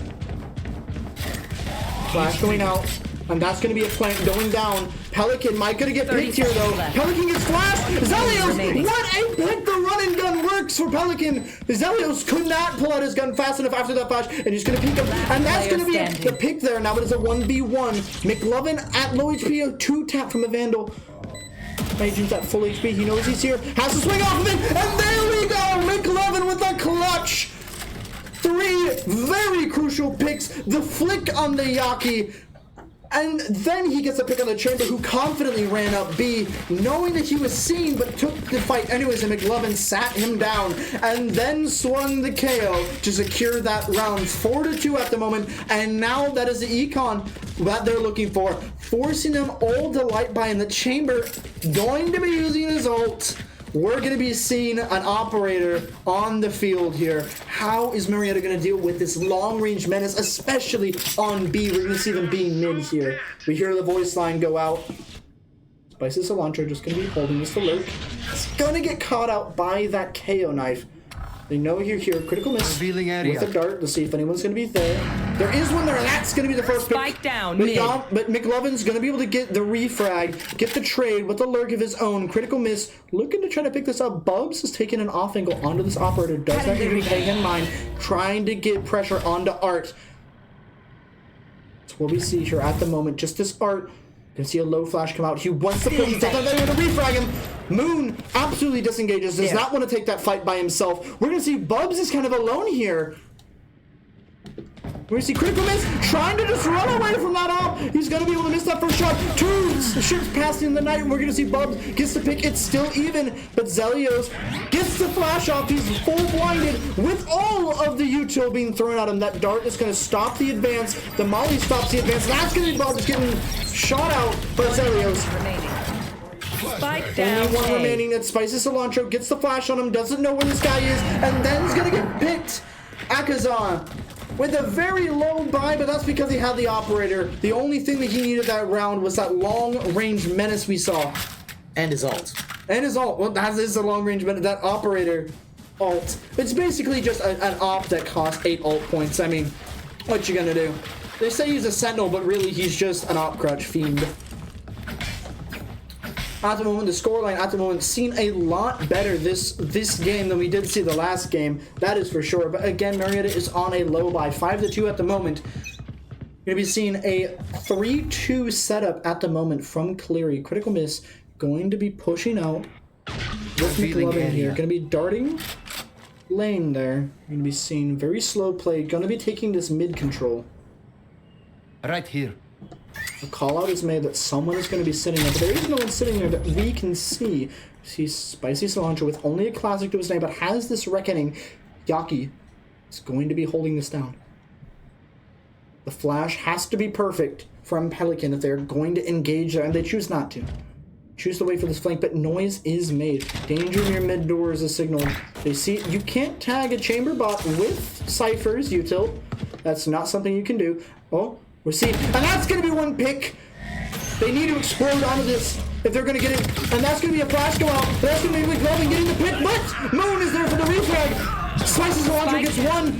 Flash going out. And that's going to be a plant going down. Pelican might going to get picked here, though. Pelican gets flashed. Zelios, what a pick. The run and gun works for Pelican. Zelios could not pull out his gun fast enough after that flash. And he's going to peek him. And that's going to be the pick there. Now it is a 1v1. McLovin at low HP. A 2-tap from a Vandal. Major's at full HP. He knows he's here. Has to swing off of it. And there we go. McLovin with a clutch. 3 very crucial picks. The flick on the Yaki. And then he gets a pick on the Chamber, who confidently ran up B, knowing that he was seen, but took the fight anyways, and McLovin sat him down, and then swung the KO to secure that round. 4-2 at the moment, and now that is the econ that they're looking for, forcing them all to light by, in the Chamber going to be using his ult. We're going to be seeing an operator on the field here. How is Marietta going to deal with this long-range menace, especially on B? We're going to see them being mid here. We hear the voice line go out. Spicy Cilantro just going to be holding this alert. It's going to get caught out by that KO knife. They know you're here. Critical miss with a dart to see if anyone's going to be there. There is one there, and that's going to be the first pick. Spike down, but McLovin's going to be able to get the refrag, get the trade with the lurk of his own. Critical miss, looking to try to pick this up. Bubs is taking an off angle onto this operator. Does not even pay him mind. Trying to get pressure onto Art. That's what we see here at the moment. Just this Art. You can see a low flash come out. He wants to push himself. They're going to refrag him. Moon absolutely disengages. Does not want to take that fight by himself. We're going to see Bubs is kind of alone here. We're going to see Critical Miss trying to just run away from that op. He's going to be able to miss that first shot. 2 ships passing in the night. We're going to see Bubs gets the pick. It's still even, but Zelios gets the flash off. He's full blinded with all of the util being thrown at him. That dart is going to stop the advance. The Molly stops the advance. That's going to be Bubs getting shot out by Zelios. Spike down. Only one remaining. That Spicy Cilantro gets the flash on him. Doesn't know where this guy is, and then he's going to get picked. Akazan with a very low buy, but that's because he had the operator. The only thing that he needed that round was that long-range menace we saw. And his ult. And his ult. Well, that is a long-range menace. That operator ult. It's basically just an op that costs 8 ult points. I mean, what you gonna do? They say he's a sentinel, but really he's just an op crutch fiend. At the moment, the scoreline at the moment seen a lot better this game than we did see the last game. That is for sure. But again, Marietta is on a low by 5-2 at the moment. Going to be seeing a 3-2 setup at the moment from Cleary. Critical miss going to be pushing out with McLovin here. Going to be darting lane there. Going to be seeing very slow play. Going to be taking this mid control. Right here. A call out is made that someone is going to be sitting there, but there is no one sitting there that we can see. See Spicy Cilantro with only a classic to his name, but has this reckoning. Yaki is going to be holding this down. The flash has to be perfect from Pelican if they're going to engage there, and they choose not to. Choose to wait for this flank, but noise is made. Danger near mid door is a signal. They see you can't tag a chamber bot with ciphers util. That's not something you can do. Oh. We're seeing, and that's going to be one pick. They need to explode onto this if they're going to get it. And that's going to be a flash go out. That's going to be McLovin getting the pick, but Moon is there for the refrag. Spicy Cilantro gets one.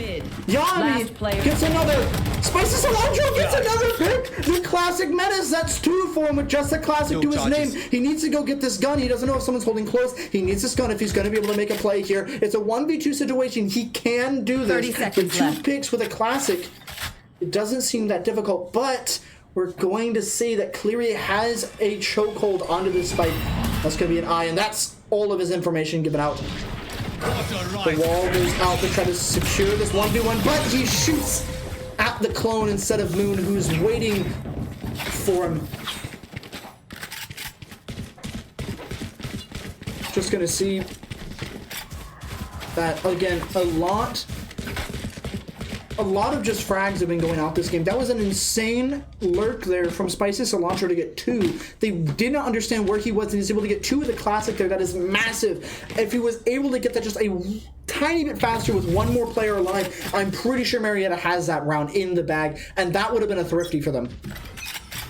Yami gets another. Spicy Cilantro gets another pick. The class classic menace. That's 2 for him with just a classic to his name. He needs to go get this gun. He doesn't know if someone's holding close. He needs this gun if he's going to be able to make a play here. It's a 1v2 situation. He can do this. 30 seconds with 2 left. picks with a classic. It doesn't seem that difficult, but we're going to see that Cleary has a chokehold onto this spike. That's going to be an eye, and that's all of his information given out. The wall goes out to try to secure this 1v1, but he shoots at the clone instead of Moon, who's waiting for him. Just going to see that, again, a lot of just frags have been going out this game. That was an insane lurk there from Spicy Cilantro to get 2. They did not understand where he was, and he's able to get 2 with a classic there. That is massive. If he was able to get that just a tiny bit faster with 1 more player alive, I'm pretty sure Marietta has that round in the bag, and that would have been a thrifty for them.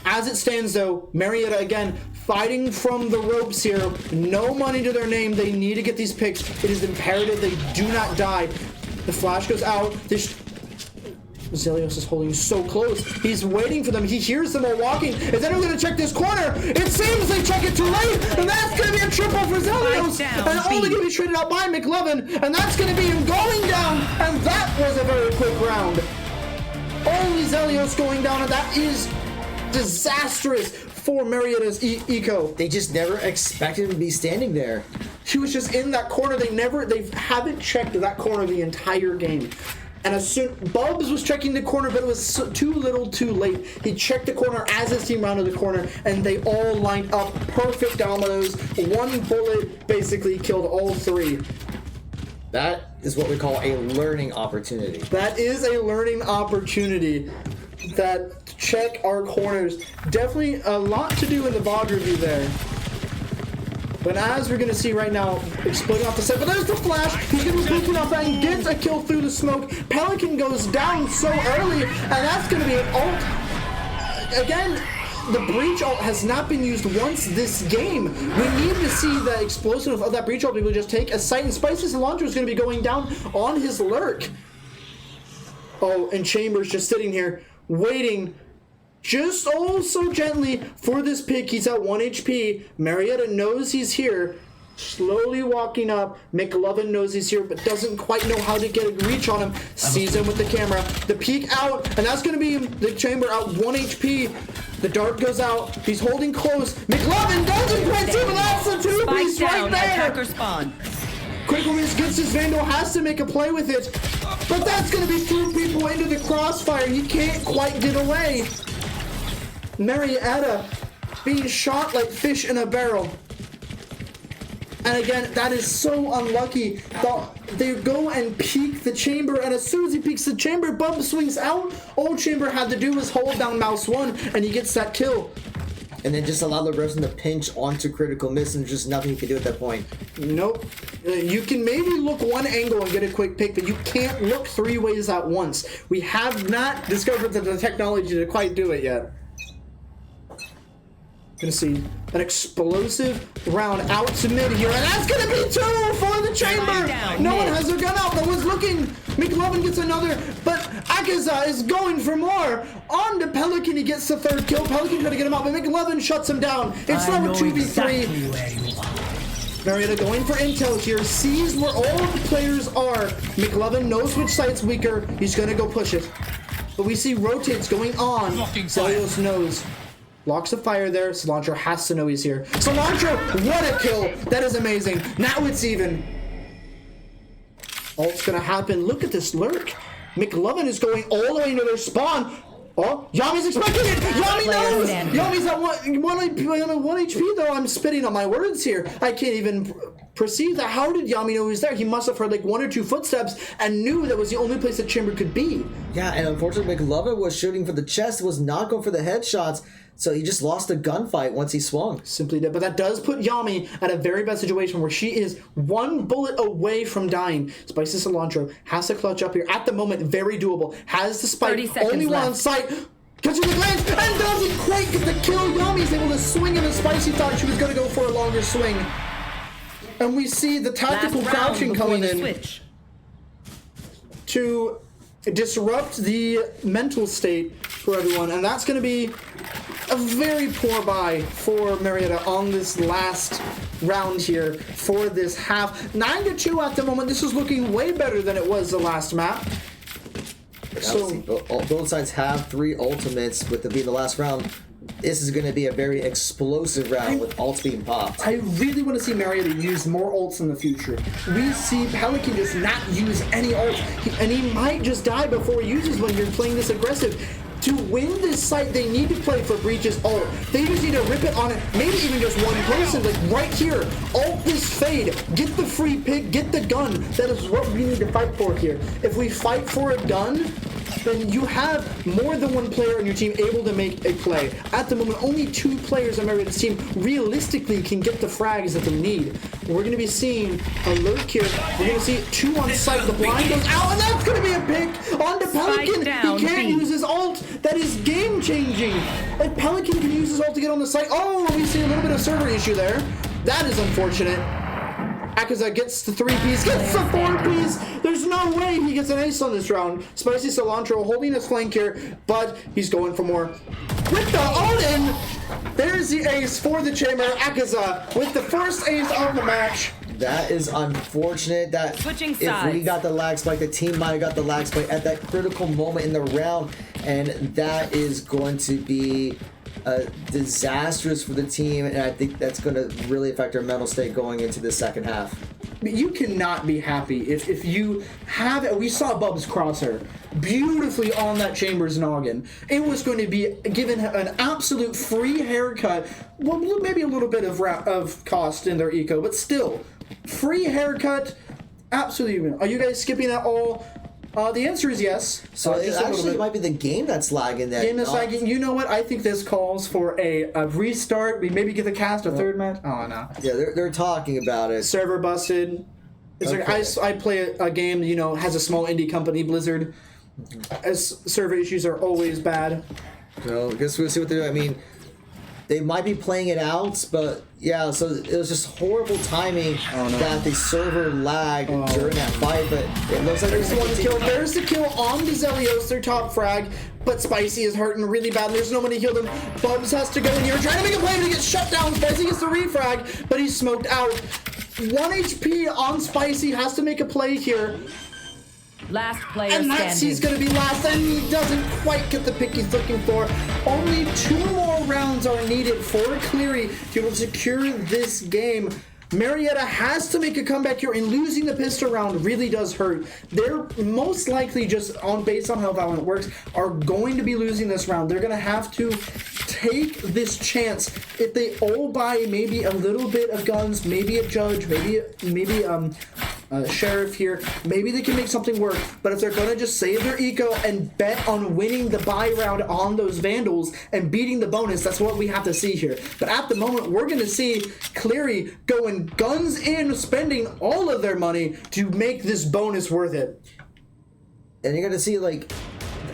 As it stands, though, Marietta, again, fighting from the ropes here. No money to their name. They need to get these picks. It is imperative they do not die. The flash goes out. Zelios is holding so close. He's waiting for them. He hears them all walking. Is anyone going to check this corner? It seems they check it too late, and that's going to be a triple for Zelios. And only going to be traded out by McLovin, and that's going to be him going down, and that was a very quick round. Only Zelios going down, and that is disastrous for Marietta's eco. They just never expected him to be standing there. He was just in that corner. They haven't checked that corner the entire game. And as soon Bubs was checking the corner, but it was too little too late. He checked the corner as his team rounded the corner, and they all lined up perfect dominoes. 1 bullet basically killed all 3. That is what we call a learning opportunity. That is a learning opportunity. That check our corners. Definitely a lot to do in the VOD review there. But as we're going to see right now, exploding off the side. But there's the flash. He's going to be peeking off that and gets a kill through the smoke. Pelican goes down so early, and that's going to be an ult. Again, the breach ult has not been used once this game. We need to see the explosion of that breach ult people just take a sight. And Spicy Cilantro is going to be going down on his lurk. Oh, and Chambers just sitting here, waiting just oh so gently for this pick. He's at 1 HP. Marietta knows he's here. Slowly walking up. McLovin knows he's here, but doesn't quite know how to get a reach on him. Sees him with the camera. The peek out, and that's going to be the Chamber out 1 HP. The dart goes out. He's holding close. McLovin doesn't quite see, but that's the 2-piece right there. Attacker spawn. Quickly gets his Vandal, has to make a play with it. But that's going to be through people into the crossfire. He can't quite get away. Marietta being shot like fish in a barrel. And again, that is so unlucky. They go and peek the chamber, and as soon as he peeks the chamber, Bub swings out. All Chamber had to do was hold down mouse 1, and he gets that kill. And then just allow the person to pinch onto critical miss, and there's just nothing you can do at that point. Nope. You can maybe look 1 angle and get a quick pick, but you can't look 3 ways at once. We have not discovered the technology to quite do it yet. Gonna see an explosive round out to mid here, and that's gonna be 2 for the Chamber. No one has their gun out. No one's looking. McLovin gets another, but Akaza is going for more. On to Pelican, he gets the 3rd kill. Pelican trying to get him out, but McLovin shuts him down. It's now a 2v3. Marietta going for intel here, sees where all of the players are. McLovin knows which site's weaker. He's gonna go push it. But we see rotates going on. Zelios knows. Locks the fire there. Cilantro has to know he's here. Cilantro, what a kill. That is amazing. Now it's even. Ult's gonna happen. Look at this lurk. McLovin is going all the way into their spawn. Oh, Yami's expecting it. Yami knows. Yami's at 1 HP though. I'm spitting on my words here. I can't even perceive that. How did Yami know he was there? He must have heard like 1 or 2 footsteps and knew that was the only place that Chamber could be. Yeah, and unfortunately McLovin was shooting for the chest, was not going for the headshots. So he just lost a gunfight once he swung. Simply did. But that does put Yami at a very bad situation where she is 1 bullet away from dying. Spicy Cilantro has to clutch up here. At the moment, very doable. Has the spike. Only one on sight. Catches the glance and doesn't quite get the kill. Yami's able to swing in, and Spicy thought she was going to go for a longer swing. And we see the tactical crouching coming in to disrupt the mental state for everyone. And that's going to be A very poor buy for Marietta on this last round here for this half. 9-2 at the moment. This is looking way better than it was the last map. So Both sides have 3 ultimates with it being the last round. This is going to be a very explosive round with ults being popped. I really want to see Marietta use more ults in the future. We see Pelican just not use any ults, and he might just die before he uses when you're playing this aggressive. To win this site, they need to play for Breach's ult. They just need to rip it on it, maybe even just one person, like right here. Ult this fade, get the free pick, get the gun. That is what we need to fight for here. If we fight for a gun, then you have more than one player on your team able to make a play. At the moment, only 2 players on Marietta's team realistically can get the frags that they need. We're going to be seeing a lurk here. We're going to see 2 on site. The blind goes out, and that's going to be a pick onto Pelican. down, He can't B. use his ult. That is game-changing. If Pelican can use his ult to get on the site, oh, we see a little bit of server issue there. That is unfortunate. Akaza gets the 3-piece, gets the 4-piece. There's no way he gets an ace on this round. Spicy Cilantro holding his flank here, but he's going for more. With the Odin, there's the ace for the chamber. Akaza with the first ace of the match. That is unfortunate. That Switching if we sides. got the lag spike, the team might have got the lag spike at that critical moment in the round, and that is going to be disastrous for the team, and I think that's going to really affect our mental state going into the second half. You cannot be happy if you have. We saw Bub's crosshair beautifully on that Chambers noggin. It was going to be given an absolute free haircut. Well, maybe a little bit of cost in their eco, but still free haircut. Absolutely. Are you guys skipping at all? The answer is yes. So it just a little actually bit. might be the game that's lagging. That Game that's lagging. You know what? I think this calls for a restart. We maybe get the cast a third match. Oh no. Yeah, they're talking about it. Server busted. It's Okay. like I play a game, has a small indie company, Blizzard. As server issues are always bad. So I guess we'll see what they do. I mean, they might be playing it out, but yeah, so it was just horrible timing that the server lagged during that fight, but it looks like There's one kill. There's the kill on the Zelios, their top frag, but Spicy is hurting really bad. There's no one to heal them. Bubs has to go in here, trying to make a play, but he gets shut down. Spicy gets the refrag, but he's smoked out. 1 HP on Spicy, has to make a play here. Last player And that's standing. he's gonna be last, and he doesn't quite get the pick he's looking for. Only 2 more rounds are needed for Cleary to be able to secure this game. Marietta has to make a comeback here, and losing the pistol round really does hurt. They're most likely, just based on how Valorant works, are going to be losing this round. They're gonna have to take this chance. If they all buy maybe a little bit of guns, maybe a judge, maybe sheriff here, maybe they can make something work. But if they're gonna just save their eco and bet on winning the buy round on those vandals and beating the bonus, that's what we have to see here. But at the moment, we're gonna see Cleary going guns in, spending all of their money to make this bonus worth it. And you're gonna see, like,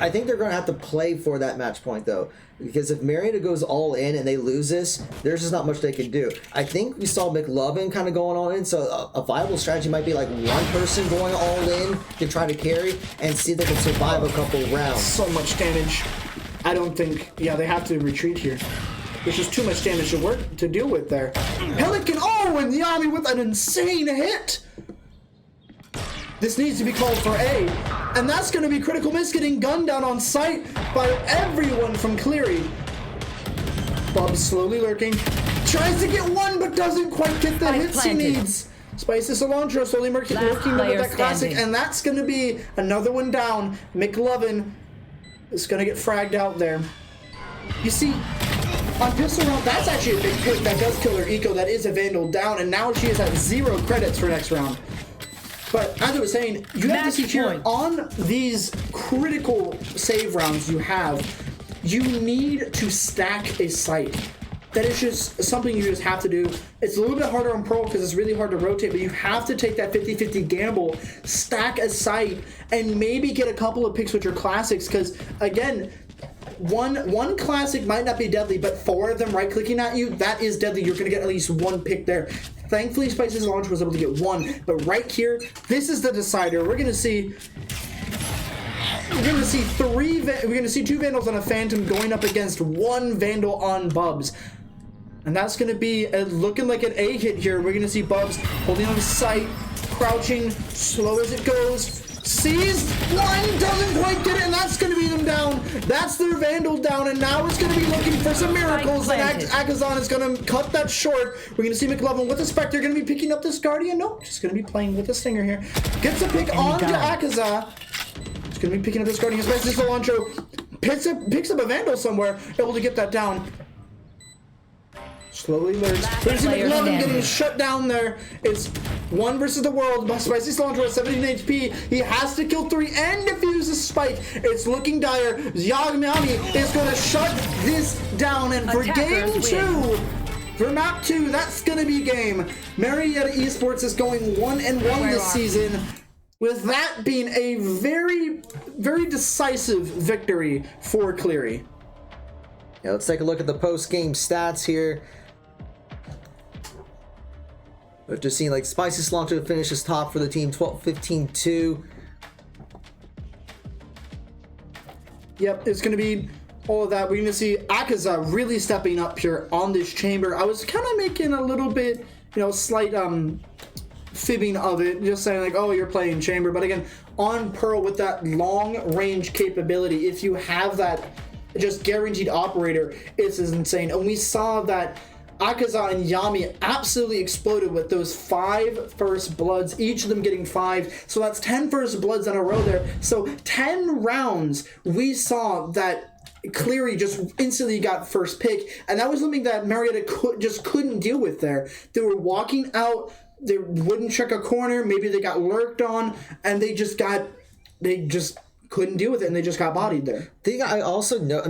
I think they're gonna have to play for that match point though, because if Marietta goes all in and they lose this, there's just not much they can do. I think we saw McLovin kind of going all in, so a viable strategy might be like one person going all in to try to carry and see if they can survive a couple rounds. So much damage. I don't think, they have to retreat here. There's just too much damage to deal with there. Pelican, and Yami with an insane hit! This needs to be called for A, and that's going to be critical miss, getting gunned down on sight by everyone from Cleary. Bub slowly lurking, tries to get one, but doesn't quite get the hits he needs. Spicy Cilantro slowly lurking with that classic, and that's going to be another one down. McLovin is going to get fragged out there. You see, on pistol round, that's actually a big pick that does kill her eco. That is a Vandal down, and now she is at 0 credits for next round. But as I was saying, you have to see here, on these critical save rounds you need to stack a site. That is just something you just have to do. It's a little bit harder on Pro because it's really hard to rotate, but you have to take that 50-50 gamble, stack a site, and maybe get a couple of picks with your classics, because again, one classic might not be deadly, but 4 of them right-clicking at you, that is deadly. You're going to get at least 1 pick there. Thankfully, Spicy's launch was able to get 1, but right here, this is the decider. We're going to see we're gonna see two Vandals on a Phantom going up against one Vandal on Bubs. And that's going to be looking like an A hit here. We're going to see Bubs holding on to sight, crouching, slow as it goes. Sees one, doesn't quite get it, and that's going to be them down. That's their Vandal down, and now it's going to be looking for some miracles. And Akazan is going to cut that short. We're going to see McLovin with the Spectre, going to be picking up this Guardian. Nope, just going to be playing with the Stinger here. Gets a pick onto Akazan. Just going to be picking up this Guardian. Especially Cilantro picks up a Vandal somewhere, able to get that down. Slowly lurks. There's McLovin getting shut down there. It's one versus the world. Spicy Cilantro at 17 HP. He has to kill 3 and defuse the spike. It's looking dire. Yagami is going to shut this down. And for game 2, for map 2, that's going to be game. Marietta Esports is going 1-1 this season. With that being a very, very decisive victory for Cleary. Yeah, let's take a look at the post-game stats here. We've just seen like Spicy Cilantro finishes top for the team, 12-15-2. Yep, it's going to be all of that. We're going to see Akaza really stepping up here on this chamber. I was kind of making a little bit, slight fibbing of it, just saying like, oh, you're playing chamber. But again, on Pearl with that long range capability, if you have that just guaranteed operator, it's insane. And we saw that Akaza and Yami absolutely exploded with those 5 first bloods, each of them getting 5. So that's 10 first bloods in a row there. So 10 rounds, we saw that Cleary just instantly got first pick. And that was something that Marietta couldn't deal with there. They were walking out, they wouldn't check a corner, maybe they got lurked on, and they just couldn't deal with it, and they just got bodied there. Thing I also know,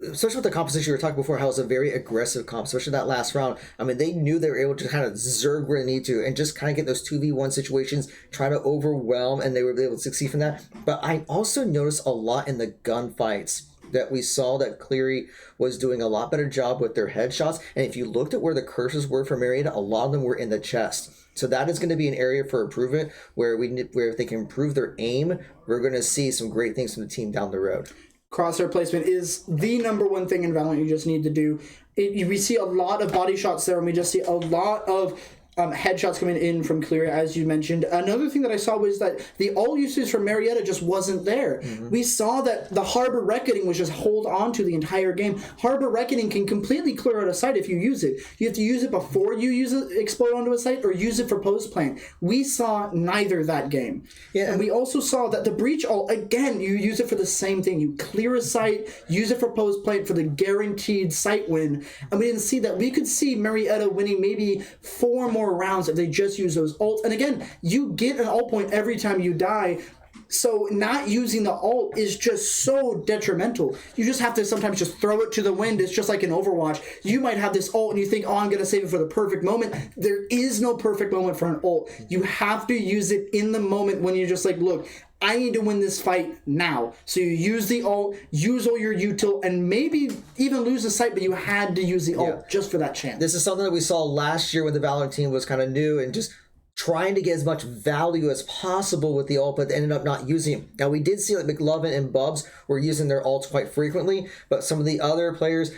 especially with the composition you were talking before, how it was a very aggressive comp, especially that last round. They knew they were able to kind of zerg where they need to and just kind of get those 2v1 situations, try to overwhelm, and they were able to succeed from that. But I also noticed a lot in the gunfights that we saw that Cleary was doing a lot better job with their headshots. And if you looked at where the curses were for Marietta, a lot of them were in the chest. So that is going to be an area for improvement where if they can improve their aim, we're going to see some great things from the team down the road. Crosshair placement is the number one thing in Valorant you just need to do. We see a lot of body shots there, and we just see a lot of headshots coming in from Cleary, as you mentioned. Another thing that I saw was that the ult usage from Marietta just wasn't there. Mm-hmm. We saw that the Harbor Reckoning was just hold on to the entire game. Harbor Reckoning can completely clear out a site if you use it. You have to use it before you use it, explode onto a site, or use it for post plant. We saw neither that game. Yeah. And we also saw that the Breach ult, again, you use it for the same thing. You clear a site, use it for post plant for the guaranteed site win. And we didn't see that. We could see Marietta winning maybe 4 more rounds if they just use those ults. And again, you get an ult point every time you die, so not using the ult is just so detrimental. You just have to sometimes just throw it to the wind. It's just like in Overwatch. You might have this ult and you think, oh, I'm going to save it for the perfect moment. There is no perfect moment for an ult. You have to use it in the moment when you're just like, look, I need to win this fight now. So you use the ult, use all your util, and maybe even lose the site, but you had to use the ult just for that chance. This is something that we saw last year when the Valorant team was kind of new and just trying to get as much value as possible with the ult, but ended up not using it. Now, we did see that McLovin and Bubs were using their ults quite frequently, but some of the other players,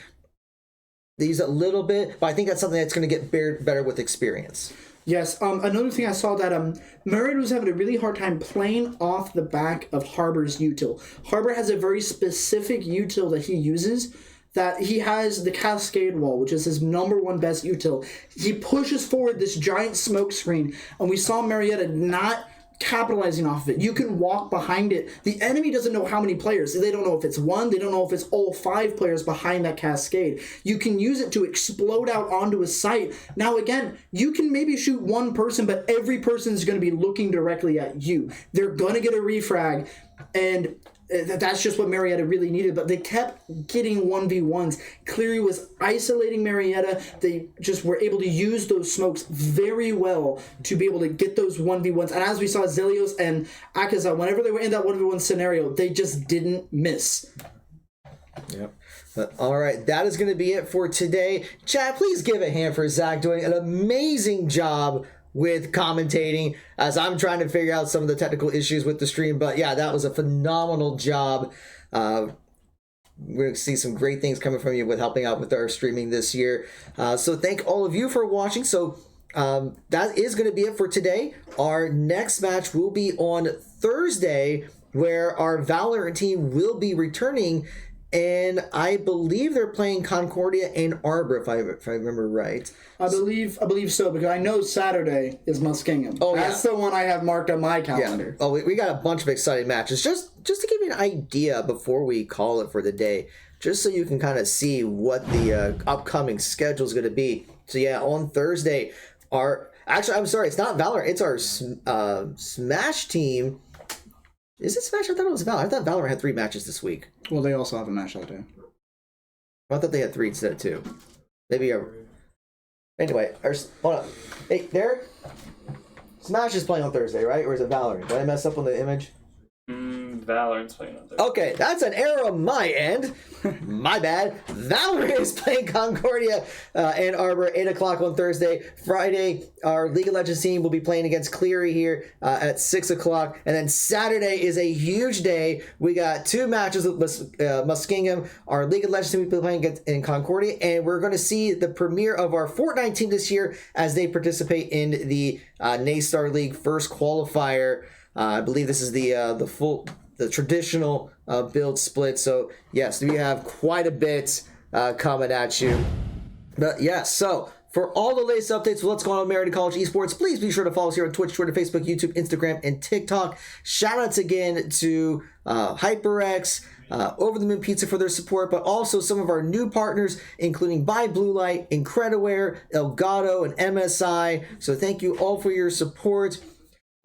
they use it a little bit, but I think that's something that's going to get better with experience. Yes, another thing I saw that Marietta was having a really hard time playing off the back of Harbor's util. Harbor has a very specific util that he uses, that he has the Cascade Wall, which is his number 1 best util. He pushes forward this giant smoke screen, and we saw Marietta not capitalizing off of it. You can walk behind it. The enemy doesn't know how many players. They don't know if it's 1. They don't know if it's all 5 players behind that cascade. You can use it to explode out onto a site. Now again, you can maybe shoot 1 person, but every person is going to be looking directly at you. They're going to get a refrag, and that's just what Marietta really needed, but they kept getting 1v1s. Cleary was isolating Marietta. They just were able to use those smokes very well to be able to get those 1v1s. And as we saw, Zelios and Akaza, whenever they were in that 1v1 scenario, they just didn't miss. Yep. But, all right, that is going to be it for today. Chat, please give a hand for Zach doing an amazing job with commentating as I'm trying to figure out some of the technical issues with the stream. But yeah, that was a phenomenal job. We're going to see some great things coming from you with helping out with our streaming this year. So thank all of you for watching. So that is going to be it for today. Our next match will be on Thursday, where our Valorant team will be returning, and I believe they're playing Concordia and Arbor, if I remember right. I believe so, because I know Saturday is Muskingum. Oh, That's the one I have marked on my calendar. Yeah. Oh, we got a bunch of exciting matches. Just to give you an idea before we call it for the day, just so you can kind of see what the upcoming schedule is going to be. So yeah, on Thursday, I'm sorry, it's not Valorant. It's our Smash team. Is it Smash? I thought it was Valorant. I thought Valorant had 3 matches this week. Well, they also have a match that day. I thought they had 3 instead of 2. Maybe anyway, hold on. Hey, Derek? Smash is playing on Thursday, right? Or is it Valorant? Did I mess up on the image? Valorant's playing on Thursday. Okay, that's an error on my end. My bad. Valorant is playing Concordia and Arbor 8 o'clock on Thursday. Friday, our League of Legends team will be playing against Cleary here at 6 o'clock. And then Saturday is a huge day. We got 2 matches with Muskingum. Our League of Legends team will be playing in Concordia. And we're going to see the premiere of our Fortnite team this year as they participate in the Naystar League first qualifier. I believe this is the traditional build split. So yes, we have quite a bit coming at you. But yes, so for all the latest updates of what's going on at Marietta College Esports, please be sure to follow us here on Twitch, Twitter, Facebook, YouTube, Instagram, and TikTok. Shout outs again to HyperX, Over the Moon Pizza for their support, but also some of our new partners, including By Blue Light, Incrediware, Elgato, and MSI. So thank you all for your support.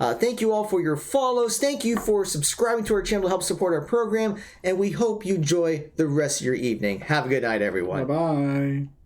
Thank you all for your follows. Thank you for subscribing to our channel to help support our program. And we hope you enjoy the rest of your evening. Have a good night, everyone. Bye-bye.